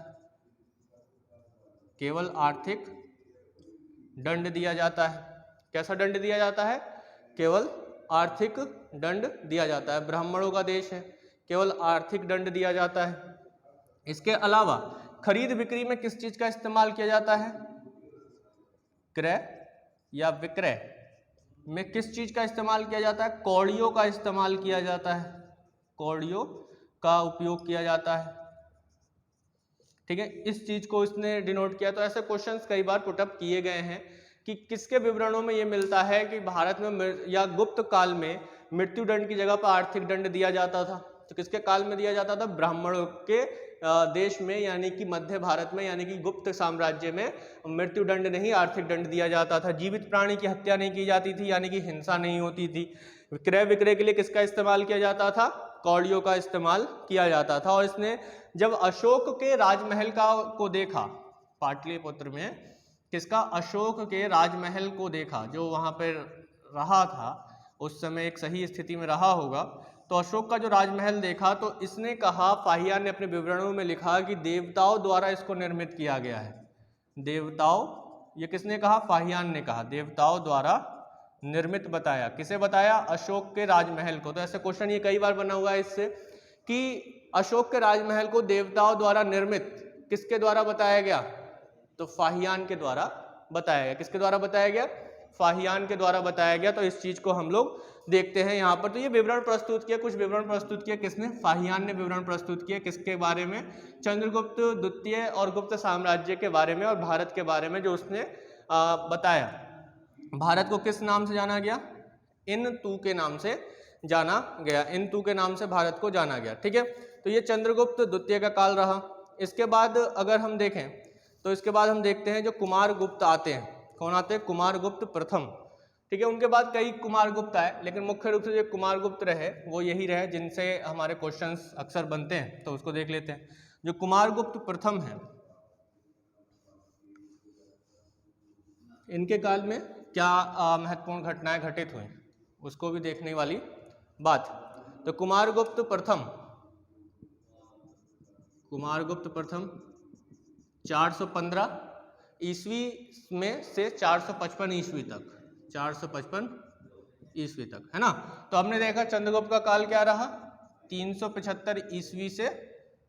केवल आर्थिक दंड दिया जाता है। कैसा दंड दिया जाता है? केवल आर्थिक दंड दिया जाता है। ब्राह्मणों का देश है, केवल आर्थिक दंड दिया जाता है। इसके अलावा खरीद बिक्री में किस चीज का इस्तेमाल किया जाता है? क्रय या विक्रय में किस चीज का इस्तेमाल किया जाता है? कौड़ियों का इस्तेमाल किया जाता है। कौड़ियों का उपयोग किया जाता है। ठीक है, इस चीज को इसने डिनोट किया। तो ऐसे क्वेश्चंस कई बार पुटअप किए गए हैं कि किसके विवरणों में ये मिलता है कि भारत में या गुप्त काल में मृत्युदंड की जगह पर आर्थिक दंड दिया जाता था। तो किसके काल में दिया जाता था? ब्राह्मणों के देश में, यानी कि मध्य भारत में, यानी कि गुप्त साम्राज्य में मृत्युदंड नहीं आर्थिक दंड दिया जाता था। जीवित प्राणी की हत्या नहीं की जाती थी, यानी कि हिंसा नहीं होती थी। क्रय विक्रय के लिए किसका इस्तेमाल किया जाता था? कौड़ियों का इस्तेमाल किया जाता था। और इसने जब अशोक के राजमहल को देखा, पाटलिपुत्र में किसका? अशोक के राजमहल को देखा, जो वहां पर रहा था उस समय एक सही स्थिति में रहा होगा। तो अशोक का जो राजमहल देखा तो इसने कहा, फाहियान ने अपने विवरणों में लिखा कि देवताओं द्वारा इसको निर्मित किया गया है। देवताओं, ये किसने कहा? फाहियान ने कहा। देवताओं द्वारा निर्मित बताया। किसे बताया? अशोक के राजमहल को। तो ऐसे क्वेश्चन ये कई बार बना हुआ है इससे कि अशोक के राजमहल को देवताओं द्वारा निर्मित किसके द्वारा बताया गया? तो फाहियान के द्वारा बताया गया। किसके द्वारा बताया गया? फाहियान के द्वारा बताया गया। तो इस चीज को हम लोग देखते हैं यहाँ पर। तो ये विवरण प्रस्तुत किया, कुछ विवरण प्रस्तुत किया किसने? फाहियान ने विवरण प्रस्तुत किया। किसके बारे में? चंद्रगुप्त द्वितीय और गुप्त साम्राज्य के बारे में और भारत के बारे में, जो उसने बताया। भारत को किस नाम से जाना गया? इन तू के नाम से जाना गया। इन तू के नाम से भारत को जाना गया। ठीक है, तो ये चंद्रगुप्त द्वितीय का काल रहा। इसके बाद अगर हम देखें तो इसके बाद हम देखते हैं जो कुमारगुप्त आते हैं। कौन आते हैं? कुमारगुप्त प्रथम। ठीक है, उनके बाद कई कुमारगुप्त आए, लेकिन मुख्य रूप से जो कुमारगुप्त रहे वो यही रहे जिनसे हमारे क्वेश्चंस अक्सर बनते हैं। तो उसको देख लेते हैं। जो कुमारगुप्त प्रथम है, इनके काल में क्या महत्वपूर्ण घटनाएं घटित हुई, उसको भी देखने वाली बात। तो कुमारगुप्त प्रथम 415 ईस्वी में से 455 ईस्वी तक, 455 ईस्वी तक, है ना। तो हमने देखा चंद्रगुप्त का काल क्या रहा? 375 ईस्वी से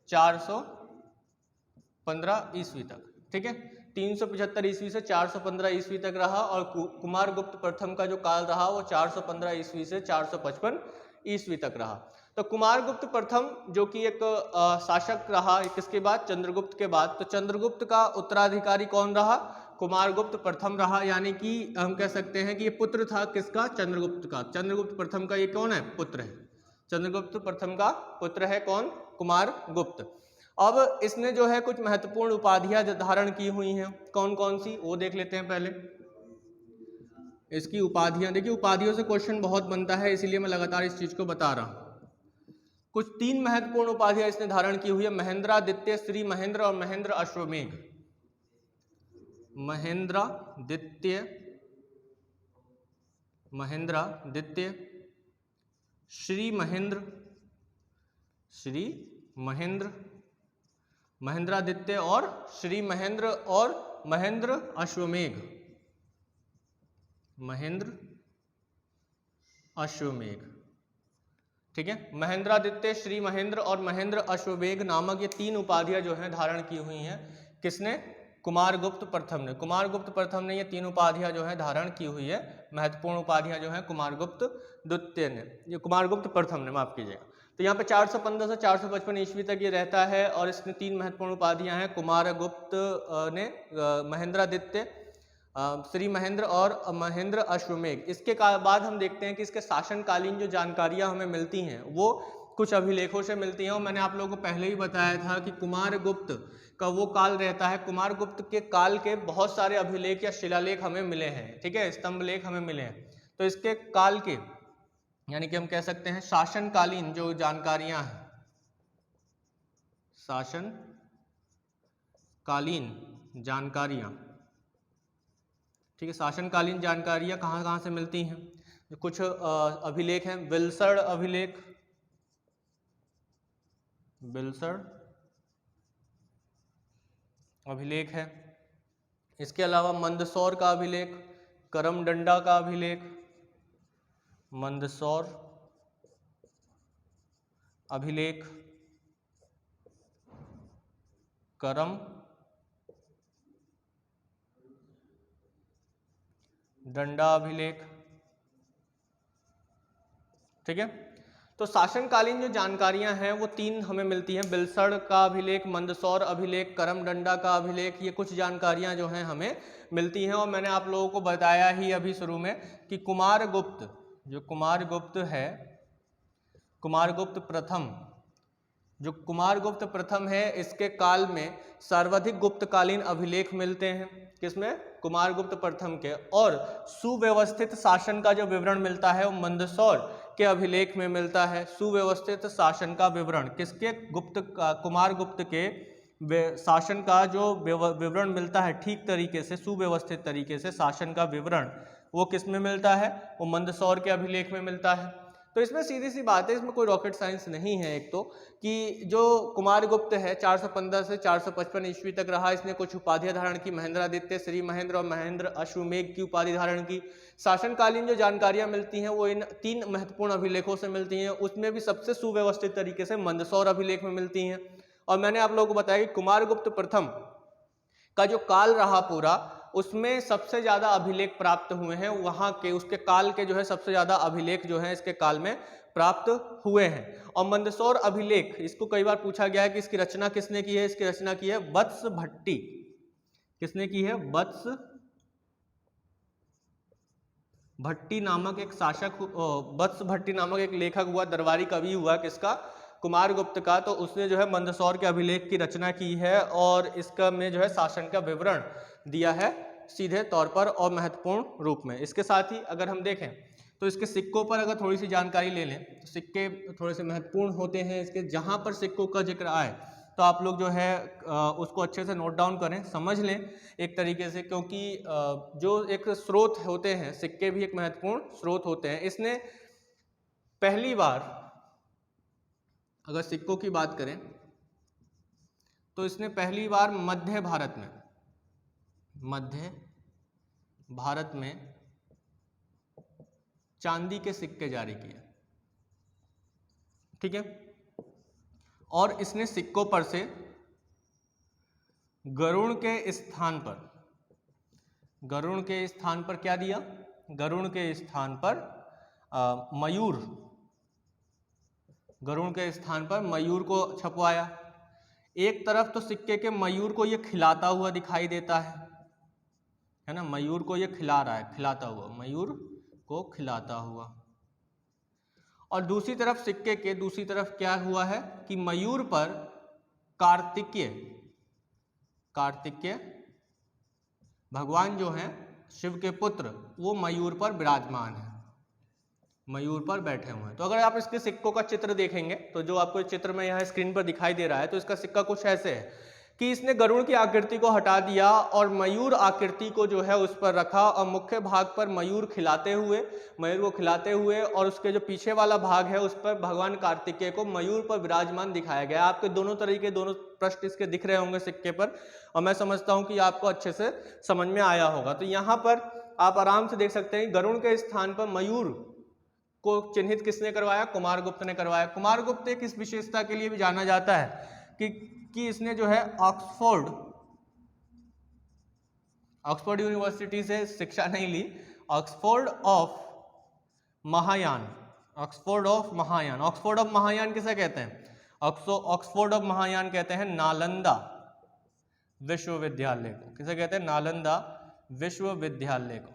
415 ईस्वी तक। ठीक है, 375 ईस्वी से 415 ईस्वी तक रहा। और कुमारगुप्त प्रथम का जो काल रहा वो 415 ईस्वी से 455 ईस्वी तक रहा। तो कुमारगुप्त प्रथम जो कि एक शासक रहा, किसके बाद? चंद्रगुप्त के बाद। तो चंद्रगुप्त का उत्तराधिकारी कौन रहा? कुमारगुप्त प्रथम रहा। यानी कि हम कह सकते हैं कि ये पुत्र था किसका? चंद्रगुप्त का। चंद्रगुप्त प्रथम का ये कौन है? पुत्र है। चंद्रगुप्त प्रथम का पुत्र है कौन? कुमारगुप्त। अब इसने जो है कुछ महत्वपूर्ण उपाधियां धारण की हुई हैं। कौन कौन सी, वो देख लेते हैं पहले। इसकी उपाधियां देखिए, उपाधियों से क्वेश्चन बहुत बनता है, इसीलिए मैं लगातार इस चीज को बता रहा हूं। कुछ 3 महत्वपूर्ण उपाधियां इसने धारण की हुई है। महेंद्रादित्य, श्री महेंद्र और महेंद्र अश्वमेघ। महेंद्रादित्य, श्री महेंद्र, महेंद्रादित्य और श्री महेंद्र और महेंद्र अश्वमेघ। ठीक है। महेंद्रादित्य, श्री महेंद्र और महेंद्र अश्ववेग नामक ये 3 उपाधियां जो हैं धारण की हुई हैं। किसने? कुमारगुप्त प्रथम ने। कुमारगुप्त प्रथम ने ये 3 उपाधियां जो हैं धारण की हुई है। महत्वपूर्ण उपाधियां जो हैं कुमारगुप्त द्वितीय ने, ये कुमारगुप्त प्रथम ने, माफ कीजिएगा। तो यहाँ पे 415 से 455 ईस्वी तक ये रहता है और इसने 3 महत्वपूर्ण उपाधियां हैं। कुमारगुप्त ने, महेंद्रादित्य, श्री महेंद्र और महेंद्र अश्वमेघ। इसके बाद हम देखते हैं कि इसके शासनकालीन जो जानकारियां हमें मिलती हैं वो कुछ अभिलेखों से मिलती हैं। और मैंने आप लोगों को पहले ही बताया था कि कुमारगुप्त का वो काल रहता है, कुमारगुप्त के काल के बहुत सारे अभिलेख या शिलालेख हमें मिले हैं, ठीक है, स्तंभ लेख हमें मिले हैं। तो इसके काल के, यानी कि हम कह सकते हैं शासनकालीन जो जानकारियां हैं, शासनकालीन जानकारियां, ठीक है, शासनकालीन जानकारियां कहाँ कहाँ से मिलती हैं? कुछ अभिलेख हैं, बिलसड़ अभिलेख, बिलसड़ अभिलेख है। इसके अलावा मंदसौर का अभिलेख, करमडंडा का अभिलेख, मंदसौर अभिलेख, करम डंडा अभिलेख, ठीक है। तो शासनकालीन जो जानकारियां हैं वो 3 हमें मिलती हैं, बिलसड़ का अभिलेख, मंदसौर अभिलेख, करमडंडा का अभिलेख। ये कुछ जानकारियां जो हैं हमें मिलती हैं। और मैंने आप लोगों को बताया ही अभी शुरू में कि कुमारगुप्त, जो कुमारगुप्त है, कुमारगुप्त प्रथम, जो कुमारगुप्त प्रथम है, इसके काल में सर्वाधिक गुप्तकालीन अभिलेख मिलते हैं। किसमें? कुमारगुप्त प्रथम के। और सुव्यवस्थित शासन का जो विवरण मिलता है वो मंदसौर के अभिलेख में मिलता है। सुव्यवस्थित शासन का विवरण किसके? कुमारगुप्त के शासन का जो विवरण मिलता है ठीक तरीके से, सुव्यवस्थित तरीके से शासन का विवरण, वो किस में मिलता है? वो मंदसौर के अभिलेख में मिलता है। तो इसमें सीधी सी बात है, इसमें कोई रॉकेट साइंस नहीं है। एक तो कि जो कुमारगुप्त है 415 से 455 ईस्वी तक रहा, इसने कुछ उपाधियां धारण की, महेंद्रादित्य, श्री महेंद्र और महेंद्र अश्वमेघ की उपाधि धारण की। शासनकालीन जो जानकारियां मिलती हैं वो इन 3 महत्वपूर्ण अभिलेखों से मिलती हैं। उसमें भी सबसे सुव्यवस्थित तरीके से मंदसौर अभिलेख में मिलती हैं। और मैंने आप लोगों को बताया कि कुमारगुप्त प्रथम का जो काल रहा पूरा, उसमें सबसे ज्यादा अभिलेख प्राप्त हुए हैं वहां के, उसके काल के जो है सबसे ज्यादा अभिलेख जो है इसके काल में प्राप्त हुए हैं। और मंदसौर अभिलेख, इसको कई बार पूछा गया है कि इसकी रचना किसने की है? इसकी रचना की है वत्स भट्टी। किसने की है? वत्स भट्टी नामक एक शासक, वत्स भट्टी नामक एक लेखक हुआ, दरबारी कवि हुआ, किसका? कुमारगुप्त का। तो उसने जो है मंदसौर के अभिलेख की रचना की है और इसका में जो है शासन का विवरण दिया है सीधे तौर पर और महत्वपूर्ण रूप में। इसके साथ ही अगर हम देखें तो इसके सिक्कों पर अगर थोड़ी सी जानकारी ले लें तो सिक्के थोड़े से महत्वपूर्ण होते हैं इसके। जहां पर सिक्कों का जिक्र आए तो आप लोग जो है उसको अच्छे से नोट डाउन करें, समझ लें एक तरीके से, क्योंकि जो एक स्रोत होते हैं, सिक्के भी एक महत्वपूर्ण स्रोत होते हैं। इसने पहली बार, अगर सिक्कों की बात करें तो इसने पहली बार मध्य भारत में चांदी के सिक्के जारी किए, ठीक है। और इसने सिक्कों पर से गरुड़ के स्थान पर क्या दिया? गरुड़ के स्थान पर मयूर, गरुड़ के स्थान पर मयूर को छपवाया। एक तरफ तो सिक्के के मयूर को ये खिलाता हुआ दिखाई देता है ना, मयूर को ये खिला रहा है, खिलाता हुआ, मयूर को खिलाता हुआ। और दूसरी तरफ सिक्के के दूसरी तरफ क्या हुआ है कि मयूर पर कार्तिकेय भगवान जो हैं शिव के पुत्र, वो मयूर पर विराजमान है, मयूर पर बैठे हुए हैं। तो अगर आप इसके सिक्कों का चित्र देखेंगे तो जो आपको चित्र में यहाँ स्क्रीन पर दिखाई दे रहा है, तो इसका सिक्का कुछ ऐसे है कि इसने गरुड़ की आकृति को हटा दिया और मयूर आकृति को जो है उस पर रखा और मुख्य भाग पर मयूर को खिलाते हुए और उसके जो पीछे वाला भाग है उस पर भगवान कार्तिकेय को मयूर पर विराजमान दिखाया गया। आपके दोनों तरीके, दोनों पृष्ठ इसके दिख रहे होंगे सिक्के पर, और मैं समझता हूं कि आपको अच्छे से समझ में आया होगा। तो यहाँ पर आप आराम से देख सकते हैं गरुड़ के स्थान पर मयूर को चिन्हित किसने करवाया? कुमारगुप्त ने करवाया। कुमारगुप्त एक इस विशेषता के लिए भी जाना जाता है कि इसने जो है ऑक्सफोर्ड यूनिवर्सिटी से शिक्षा नहीं ली, Oxford of Mahayana, Oxford of Mahayana. Oxford of Mahayana किसे कहते हैं? ऑक्सफोर्ड ऑफ महायान कहते हैं नालंदा विश्वविद्यालय को। किसे कहते हैं? नालंदा विश्वविद्यालय को।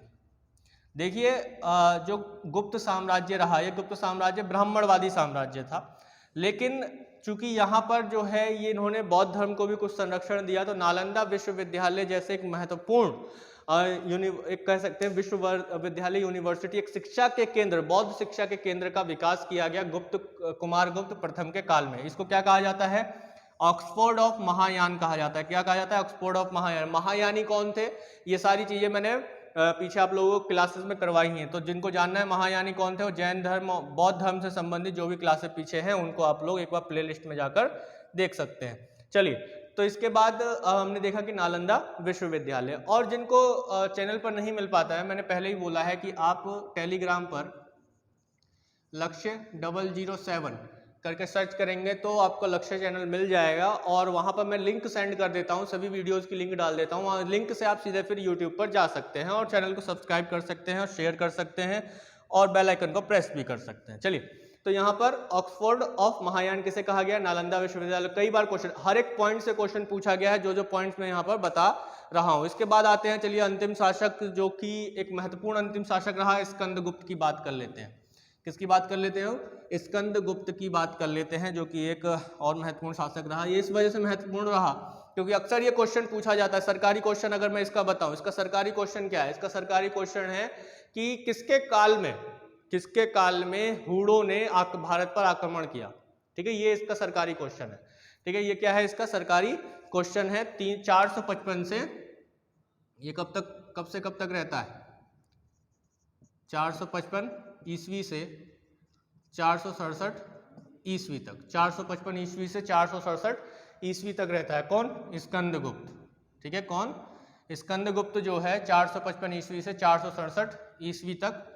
देखिए जो गुप्त साम्राज्य रहा, ये गुप्त साम्राज्य ब्राह्मणवादी साम्राज्य था, लेकिन चूंकि यहाँ पर जो है ये इन्होंने बौद्ध धर्म को भी कुछ संरक्षण दिया, तो नालंदा विश्वविद्यालय जैसे एक महत्वपूर्ण एक कह सकते हैं विश्वविद्यालय यूनिवर्सिटी, एक शिक्षा के केंद्र, बौद्ध शिक्षा के केंद्र का विकास किया गया कुमारगुप्त प्रथम के काल में। इसको क्या कहा जाता है? ऑक्सफोर्ड ऑफ महायान कहा जाता है। क्या कहा जाता है? Oxford of Mahayana. महायानी कौन थे? ये सारी चीजें मैंने पीछे आप लोगों को क्लासेस में करवाई हैं, तो जिनको जानना है महायानी कौन थे, वो जैन धर्म बौद्ध धर्म से संबंधित जो भी क्लासेस पीछे हैं उनको आप लोग एक बार प्लेलिस्ट में जाकर देख सकते हैं। चलिए, तो इसके बाद हमने देखा कि नालंदा विश्वविद्यालय। और जिनको चैनल पर नहीं मिल पाता है, मैंने पहले ही बोला है कि आप टेलीग्राम पर लक्ष्य 007 करके सर्च करेंगे तो आपको लक्ष्य चैनल मिल जाएगा, और वहां पर मैं लिंक सेंड कर देता हूं, सभी वीडियोस की लिंक डाल देता हूं। वहां लिंक से आप सीधे फिर यूट्यूब पर जा सकते हैं और चैनल को सब्सक्राइब कर सकते हैं और शेयर कर सकते हैं और बेल आइकन को प्रेस भी कर सकते हैं। चलिए, तो यहाँ पर ऑक्सफोर्ड ऑफ महायान किसे कहा गया? नालंदा विश्वविद्यालय। कई बार क्वेश्चन, हर एक पॉइंट से क्वेश्चन पूछा गया है, जो पॉइंट्स मैं यहाँ पर बता रहा हूँ। इसके बाद आते हैं, चलिए, अंतिम शासक, जो कि एक महत्वपूर्ण अंतिम शासक रहा, स्कंदगुप्त की बात कर लेते हैं। किसकी बात कर लेते हो? स्कंदगुप्त की बात कर लेते हैं, जो कि एक और महत्वपूर्ण शासक रहा। ये इस वजह से महत्वपूर्ण रहा क्योंकि अक्सर ये क्वेश्चन पूछा जाता है, सरकारी क्वेश्चन। अगर मैं इसका बताऊं, इसका सरकारी क्वेश्चन क्या है? इसका सरकारी क्वेश्चन है कि किसके काल में हुड़ों ने भारत पर आक्रमण किया। ठीक है, ये इसका सरकारी क्वेश्चन है। ठीक है, ये क्या है? इसका सरकारी क्वेश्चन है। 455 से ये कब से कब तक रहता है? 455 ईस्वी से 467 ईस्वी तक। 455 ईस्वी से 467 ईस्वी तक रहता है। कौन? स्कंदगुप्त। ठीक है, कौन? स्कंदगुप्त जो है 455 ईस्वी से 467 ईस्वी तक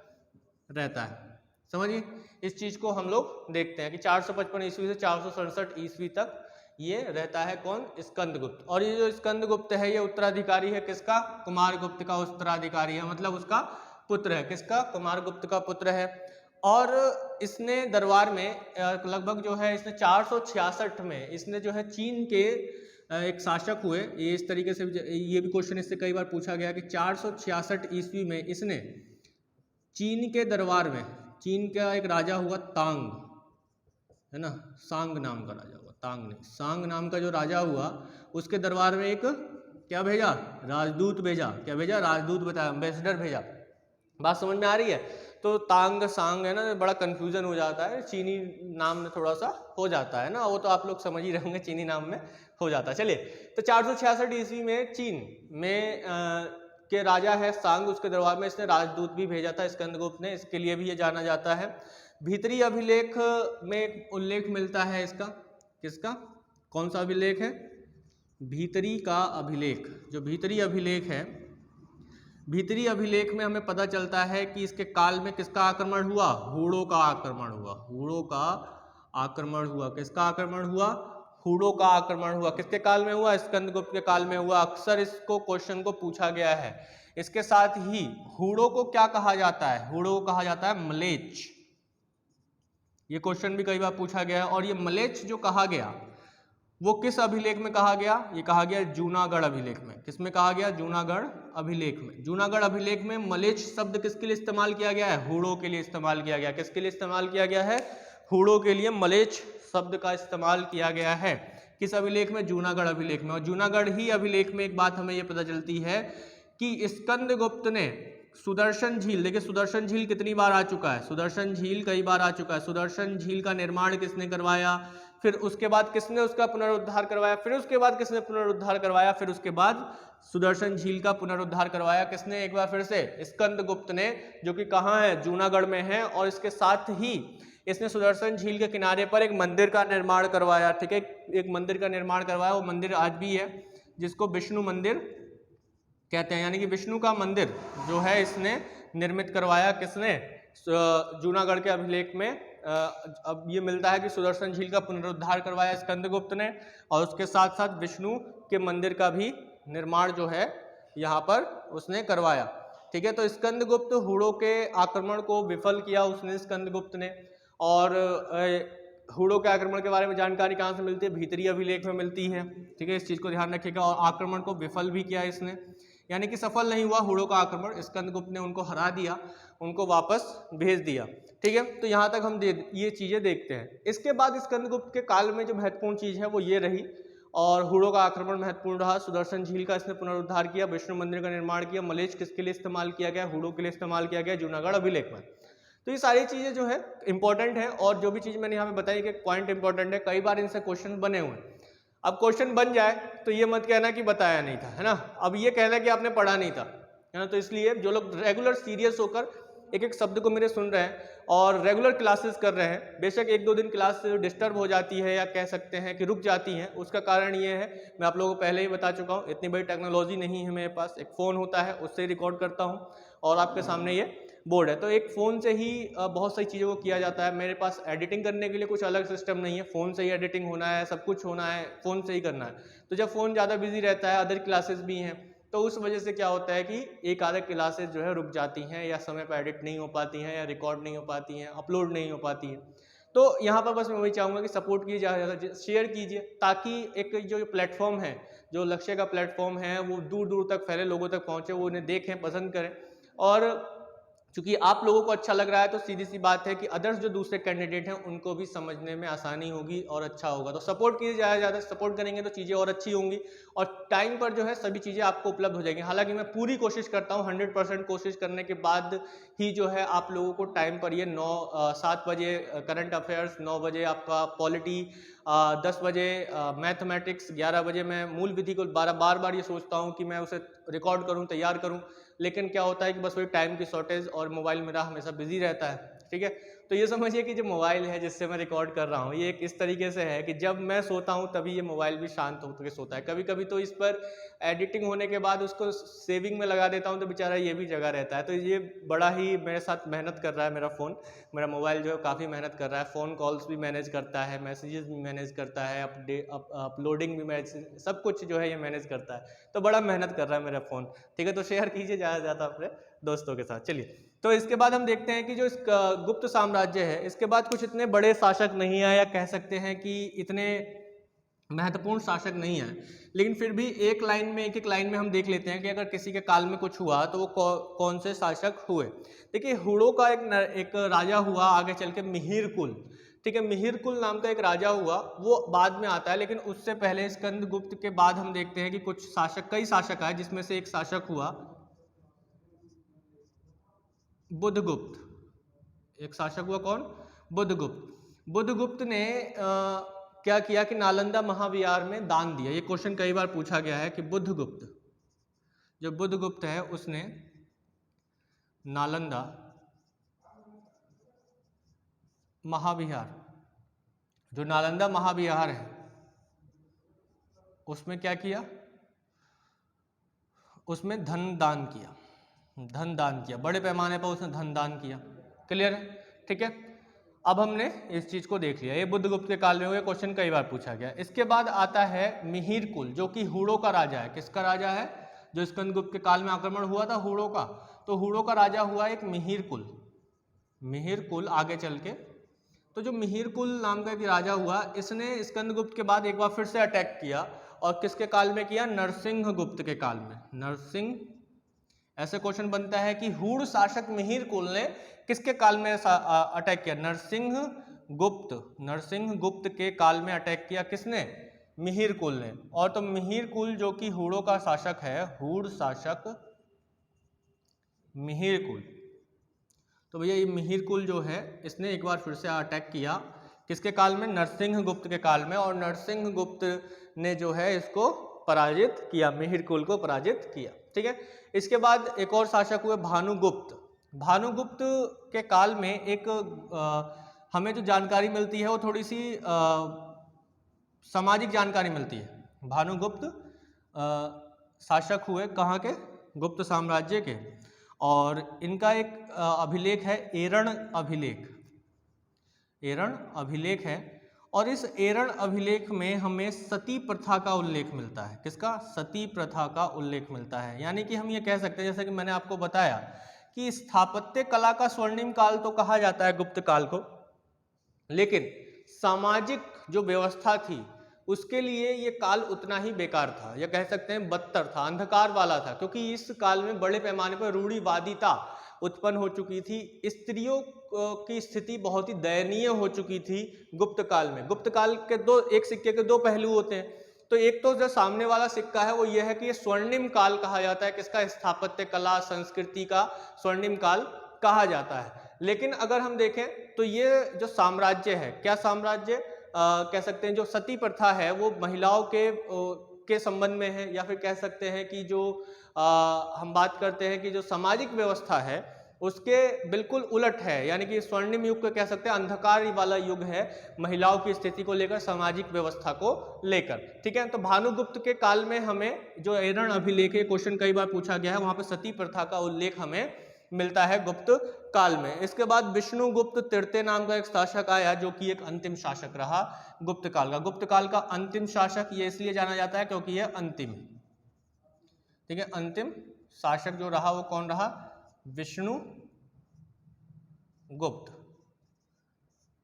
रहता है। समझिए, इस चीज को हम लोग देखते हैं कि 455 ईस्वी से 467 ईस्वी तक ये रहता है। कौन? स्कंदगुप्त। और ये जो स्कंदगुप्त है, ये उत्तराधिकारी है किसका? कुमारगुप्त का उत्तराधिकारी है, मतलब उसका पुत्र है। किसका? कुमारगुप्त का पुत्र है। और इसने दरबार में लगभग जो है, इसने 466 में इसने जो है चीन के एक शासक हुए। ये इस तरीके से, ये भी क्वेश्चन इससे कई बार पूछा गया कि 466 ईस्वी में इसने चीन के दरबार में, चीन का एक राजा हुआ तांग, है ना, सांग नाम का राजा हुआ, तांग नहीं, सांग नाम का जो राजा हुआ, उसके दरबार में एक क्या भेजा? राजदूत भेजा। क्या भेजा? राजदूत बताया, एम्बेसडर भेजा। बात समझ में आ रही है? तो तांग सांग है ना, बड़ा कंफ्यूजन हो जाता है, चीनी नाम में थोड़ा सा हो जाता है ना, वो तो आप लोग समझ ही रहेंगे, चीनी नाम में हो जाता है। चलिए, तो 466 ईस्वी में चीन में के राजा है सांग, उसके दरबार में इसने राजदूत भी भेजा था स्कंदगुप्त ने। इसके लिए भी ये जाना जाता है। भीतरी अभिलेख में एक उल्लेख मिलता है इसका। किसका? कौन सा अभिलेख है? भीतरी का अभिलेख। जो भीतरी अभिलेख है, भीतरी अभिलेख में हमें पता चलता है कि इसके काल में किसका आक्रमण हुआ? हुड़ों का आक्रमण हुआ। हुड़ों का आक्रमण हुआ। किसका आक्रमण हुआ? हुड़ों का आक्रमण हुआ। किसके काल में हुआ? स्कंदगुप्त के काल में हुआ। अक्सर इसको क्वेश्चन को पूछा गया है। इसके साथ ही हुड़ों को क्या कहा जाता है? हुड़ों को कहा जाता है मलेच्छ। ये क्वेश्चन भी कई बार पूछा गया है। और ये मलेच्छ जो कहा गया, वो किस अभिलेख में कहा गया? ये कहा गया जूनागढ़ अभिलेख में। किस में कहा गया? जूनागढ़ अभिलेख में। जूनागढ़ अभिलेख में मलेच्छ शब्द किसके लिए इस्तेमाल किया गया है? हुड़ों के लिए इस्तेमाल किया गया। किसके लिए इस्तेमाल किया गया है? हुड़ों के लिए मलेच्छ शब्द का इस्तेमाल किया गया है। किस अभिलेख में? जूनागढ़ अभिलेख में। और जूनागढ़ ही अभिलेख में एक बात हमें यह पता चलती है कि स्कंदगुप्त ने सुदर्शन झील, देखिए सुदर्शन झील कितनी बार आ चुका है? सुदर्शन झील कई बार आ चुका है। सुदर्शन झील का निर्माण किसने करवाया? फिर उसके बाद किसने उसका पुनरुद्धार करवाया? फिर उसके बाद किसने पुनरुद्धार करवाया? फिर उसके बाद सुदर्शन झील का पुनरुद्धार करवाया किसने? एक बार फिर से स्कंदगुप्त ने, जो कि कहाँ है? जूनागढ़ में है। और इसके साथ ही इसने सुदर्शन झील के किनारे पर एक मंदिर का निर्माण करवाया। ठीक है, एक मंदिर का निर्माण करवाया। वो मंदिर आज भी है, जिसको विष्णु मंदिर कहते हैं। यानी कि विष्णु का मंदिर जो है इसने निर्मित करवाया। किसने? जूनागढ़ के अभिलेख में अब ये मिलता है कि सुदर्शन झील का पुनरुद्धार करवाया स्कंदगुप्त ने, और उसके साथ साथ विष्णु के मंदिर का भी निर्माण जो है यहाँ पर उसने करवाया। ठीक है, तो स्कंदगुप्त हुड़ों के आक्रमण को विफल किया उसने स्कंदगुप्त ने। और हुड़ों के आक्रमण के बारे में जानकारी कहाँ से मिलती है? भीतरी अभिलेख में मिलती है। ठीक है, इस चीज़ को ध्यान रखिएगा। और आक्रमण को विफल भी किया इसने, यानी कि सफल नहीं हुआ हुड़ों का आक्रमण, स्कंदगुप्त ने उनको हरा दिया, उनको वापस भेज दिया। ठीक है, तो यहाँ तक हम ये चीज़ें देखते हैं। इसके बाद स्कंदगुप्त के काल में जो महत्वपूर्ण चीज़ है वो ये रही, और हुड़ों का आक्रमण महत्वपूर्ण रहा। सुदर्शन झील का इसने पुनरुद्धार किया, विष्णु मंदिर का निर्माण किया। मलेच्छ किसके लिए इस्तेमाल किया गया? हुड़ों के लिए इस्तेमाल किया गया जूनागढ़ अभिलेख में। तो ये सारी चीज़ें जो है इंपॉर्टेंट है, और जो भी चीज़ मैंने यहाँ पे बताई कि पॉइंट इंपॉर्टेंट है, कई बार इनसे क्वेश्चन बने हुए हैं। अब क्वेश्चन बन जाए तो ये मत कहना कि बताया नहीं था, है ना, अब ये कहना कि आपने पढ़ा नहीं था, है ना। तो इसलिए जो लोग रेगुलर सीरियस होकर एक एक शब्द को मेरे सुन रहे हैं और रेगुलर क्लासेस कर रहे हैं, बेशक एक दो दिन क्लास डिस्टर्ब हो जाती है या कह सकते हैं कि रुक जाती हैं, उसका कारण ये है, मैं आप लोगों को पहले ही बता चुका हूँ, इतनी बड़ी टेक्नोलॉजी नहीं है मेरे पास। एक फ़ोन होता है, उससे रिकॉर्ड करता हूँ, और आपके सामने ये बोर्ड है, तो एक फ़ोन से ही बहुत सारी चीज़ों को किया जाता है। मेरे पास एडिटिंग करने के लिए कुछ अलग सिस्टम नहीं है, फ़ोन से ही एडिटिंग होना है, सब कुछ होना है, फ़ोन से ही करना है। तो जब फ़ोन ज़्यादा बिजी रहता है, अदर क्लासेस भी हैं, तो उस वजह से क्या होता है कि एक आधे क्लासेस जो है रुक जाती हैं, या समय पर एडिट नहीं हो पाती हैं, या रिकॉर्ड नहीं हो पाती हैं, अपलोड नहीं हो पाती हैं। तो यहाँ पर बस मैं वही चाहूँगा कि सपोर्ट कीजिए, ज़्यादा शेयर कीजिए, ताकि एक जो प्लेटफॉर्म है, जो लक्ष्य का प्लेटफॉर्म है, वो दूर दूर तक फैले, लोगों तक पहुँचे, वो उन्हें देखें, पसंद करें। और चूंकि आप लोगों को अच्छा लग रहा है, तो सीधी सी बात है कि अदर्स जो दूसरे कैंडिडेट हैं उनको भी समझने में आसानी होगी और अच्छा होगा। तो सपोर्ट कीजिए, ज़्यादा सपोर्ट करेंगे तो चीज़ें और अच्छी होंगी, और टाइम पर जो है सभी चीज़ें आपको उपलब्ध हो जाएंगी। हालांकि मैं पूरी कोशिश करता हूँ, 100% कोशिश करने के बाद ही जो है आप लोगों को टाइम पर ये 7 बजे करंट अफेयर्स, 9 बजे आपका पॉलिटी, 10 बजे मैथमेटिक्स, 11 बजे मैं मूल विधि को बार बार ये सोचता हूँ कि मैं उसे रिकॉर्ड करूँ, तैयार करूँ, लेकिन क्या होता है कि बस वही टाइम की शॉर्टेज, और मोबाइल मेरा हमेशा बिजी रहता है। ठीक है, तो ये समझिए कि जो मोबाइल है जिससे मैं रिकॉर्ड कर रहा हूँ, ये एक इस तरीके से है कि जब मैं सोता हूँ तभी ये मोबाइल भी शांत होकर सोता है। कभी कभी तो इस पर एडिटिंग होने के बाद उसको सेविंग में लगा देता हूँ, तो बेचारा ये भी जगह रहता है। तो ये बड़ा ही मेरे साथ मेहनत कर रहा है, मेरा फ़ोन, मेरा मोबाइल जो है काफ़ी मेहनत कर रहा है। फ़ोन कॉल्स भी मैनेज करता है, मैसेजेस भी मैनेज करता है, अपलोडिंग भी मैनेज, सब कुछ जो है ये मैनेज करता है। तो बड़ा मेहनत कर रहा है मेरा फ़ोन। ठीक है, तो शेयर कीजिए ज़्यादा से ज़्यादा अपने दोस्तों के साथ। चलिए, तो इसके बाद हम देखते हैं कि जो इस गुप्त साम्राज्य है, इसके बाद कुछ इतने बड़े शासक नहीं आए, या कह सकते हैं कि इतने महत्वपूर्ण शासक नहीं आए, लेकिन फिर भी एक एक लाइन में हम देख लेते हैं कि अगर किसी के काल में कुछ हुआ तो वो कौन से शासक हुए। देखिए, हुड़ों का एक राजा हुआ आगे चल के, मिहिरकुल। ठीक है, मिहिरकुल नाम का एक राजा हुआ, वो बाद में आता है, लेकिन उससे पहले स्कंदगुप्त के बाद हम देखते हैं कि कुछ शासक, कई शासक आए, जिसमें से एक शासक हुआ बुधगुप्त। एक शासक हुआ कौन? बुधगुप्त। बुधगुप्त ने क्या किया कि नालंदा महाविहार में दान दिया। ये क्वेश्चन कई बार पूछा गया है कि बुधगुप्त, जो बुधगुप्त है उसने नालंदा महाविहार, जो नालंदा महाविहार है उसमें क्या किया? उसमें धन दान किया, धन दान किया, बड़े पैमाने पर उसने धन दान किया। क्लियर है? ठीक है, अब हमने इस चीज को देख लिया, ये बुधगुप्त के काल में हुए, क्वेश्चन कई बार पूछा गया। इसके बाद आता है मिहिरकुल, जो कि हुड़ों का राजा है। किसका राजा है? जो स्कंदगुप्त के काल में आक्रमण हुआ था हुड़ों का, तो हुड़ों का राजा हुआ एक मिहिरकुल। मिहिरकुल आगे चल के, तो जो मिहिरकुल नाम का एक राजा हुआ, इसने स्कंदगुप्त के बाद एक बार फिर से अटैक किया, और किसके काल में किया? नरसिंहगुप्त के काल में। नरसिंह, ऐसे क्वेश्चन बनता है कि हुड़ शासक मिहिरकुल ने किसके काल में अटैक किया? नरसिंहगुप्त। नरसिंहगुप्त के काल में अटैक किया किसने? मिहिरकुल ने। और तो मिहिरकुल जो कि हुड़ों का शासक है, हुड़ शासक मिहिरकुल, तो भैया ये मिहिरकुल जो है इसने एक बार फिर से अटैक किया, किसके काल में? नरसिंहगुप्त के काल में। और नरसिंहगुप्त ने जो है इसको पराजित किया, मिहिरकुल को पराजित किया। ठीक है, इसके बाद एक और शासक हुए भानुगुप्त। भानुगुप्त के काल में एक हमें जो जानकारी मिलती है वो थोड़ी सी सामाजिक जानकारी मिलती है। भानुगुप्त शासक हुए कहाँ के? गुप्त साम्राज्य के। और इनका एक अभिलेख है एरण अभिलेख, एरण अभिलेख है। और इस एरण अभिलेख में हमें सती प्रथा का उल्लेख मिलता है। किसका? सती प्रथा का उल्लेख मिलता है। यानी कि हम ये कह सकते हैं, जैसे कि मैंने आपको बताया कि स्थापत्य कला का स्वर्णिम काल तो कहा जाता है गुप्त काल को, लेकिन सामाजिक जो व्यवस्था थी उसके लिए ये काल उतना ही बेकार था, या कह सकते हैं बदतर था, अंधकार वाला था, क्योंकि इस काल में बड़े पैमाने पर रूढ़िवादिता उत्पन्न हो चुकी थी। स्त्रियों की स्थिति बहुत ही दयनीय हो चुकी थी गुप्त काल में। गुप्त काल के एक सिक्के के दो पहलू होते हैं। तो एक तो जो सामने वाला सिक्का है वो ये है कि ये स्वर्णिम काल कहा जाता है, किसका? स्थापत्य कला संस्कृति का स्वर्णिम काल कहा जाता है। लेकिन अगर हम देखें तो ये जो साम्राज्य है, क्या साम्राज्य कह सकते हैं, जो सती प्रथा है वो महिलाओं के संबंध में है, या फिर कह सकते हैं कि जो हम बात करते हैं कि जो सामाजिक व्यवस्था है उसके बिल्कुल उलट है। यानी कि स्वर्णिम युग को कह सकते हैं अंधकार वाला युग है महिलाओं की स्थिति को लेकर, सामाजिक व्यवस्था को लेकर। ठीक है, तो भानुगुप्त के काल में हमें जो एरण अभिलेख, क्वेश्चन कई बार पूछा गया है, वहां पर सती प्रथा का उल्लेख हमें मिलता है गुप्त काल में। इसके बाद विष्णुगुप्त तृतीय नाम का एक शासक आया जो कि एक अंतिम शासक रहा गुप्त काल का। गुप्त काल का अंतिम शासक ये इसलिए जाना जाता है क्योंकि ये अंतिम, ठीक है, अंतिम शासक जो रहा वो कौन रहा? विष्णुगुप्त।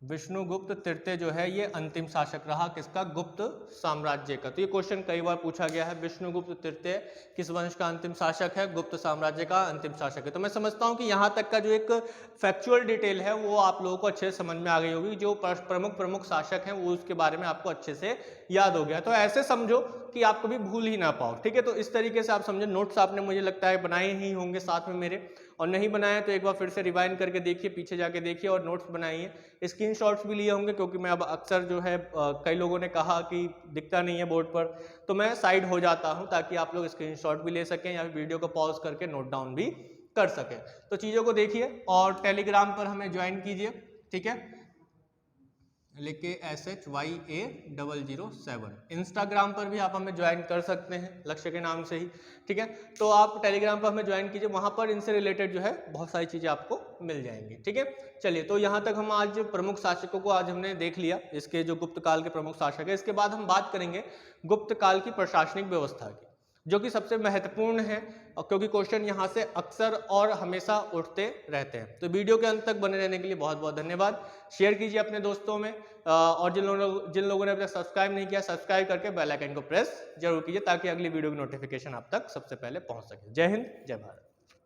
विष्णुगुप्त तृतीय जो है ये अंतिम शासक रहा, किसका? गुप्त साम्राज्य का। तो ये क्वेश्चन कई बार पूछा गया है, विष्णुगुप्त तृतीय किस वंश का अंतिम शासक है? गुप्त साम्राज्य का अंतिम शासक है। तो मैं समझता हूं कि यहाँ तक का जो एक फैक्चुअल डिटेल है वो आप लोगों को अच्छे से समझ में आ गई होगी। जो प्रमुख शासक हैं वो उसके बारे में आपको अच्छे से याद हो गया। तो ऐसे समझो कि आप कभी भूल ही ना पाओ। ठीक है, तो इस तरीके से आप समझो। नोट्स आपने मुझे लगता है बनाए ही होंगे साथ में मेरे, और नहीं बनाए तो एक बार फिर से रिवाइंड करके देखिए, पीछे जाके देखिए और नोट्स बनाइए। स्क्रीनशॉट्स भी लिए होंगे, क्योंकि मैं अब अक्सर जो है कई लोगों ने कहा कि दिखता नहीं है बोर्ड पर, तो मैं साइड हो जाता हूं ताकि आप लोग स्क्रीनशॉट भी ले सकें या वीडियो को पॉज करके नोट डाउन भी कर सकें। तो चीज़ों को देखिए और टेलीग्राम पर हमें ज्वाइन कीजिए। ठीक है, लिख के SHYA007। इंस्टाग्राम पर भी आप हमें ज्वाइन कर सकते हैं लक्ष्य के नाम से ही। ठीक है, तो आप टेलीग्राम पर हमें ज्वाइन कीजिए, वहां पर इनसे रिलेटेड जो है बहुत सारी चीजें आपको मिल जाएंगी। ठीक है, चलिए, तो यहाँ तक हम आज प्रमुख शासकों को आज हमने देख लिया, इसके जो गुप्त काल के प्रमुख शासक है। इसके बाद हम बात करेंगे गुप्त काल की प्रशासनिक व्यवस्था की, जो कि सबसे महत्वपूर्ण है, क्योंकि क्वेश्चन यहाँ से अक्सर और हमेशा उठते रहते हैं। तो वीडियो के अंत तक बने रहने के लिए बहुत बहुत धन्यवाद। शेयर कीजिए अपने दोस्तों में, और जिन लोगों ने अभी तक सब्सक्राइब नहीं किया, सब्सक्राइब करके बेल आइकन को प्रेस जरूर कीजिए, ताकि अगली वीडियो की नोटिफिकेशन आप तक सबसे पहले पहुंच सके। जय हिंद, जय भारत।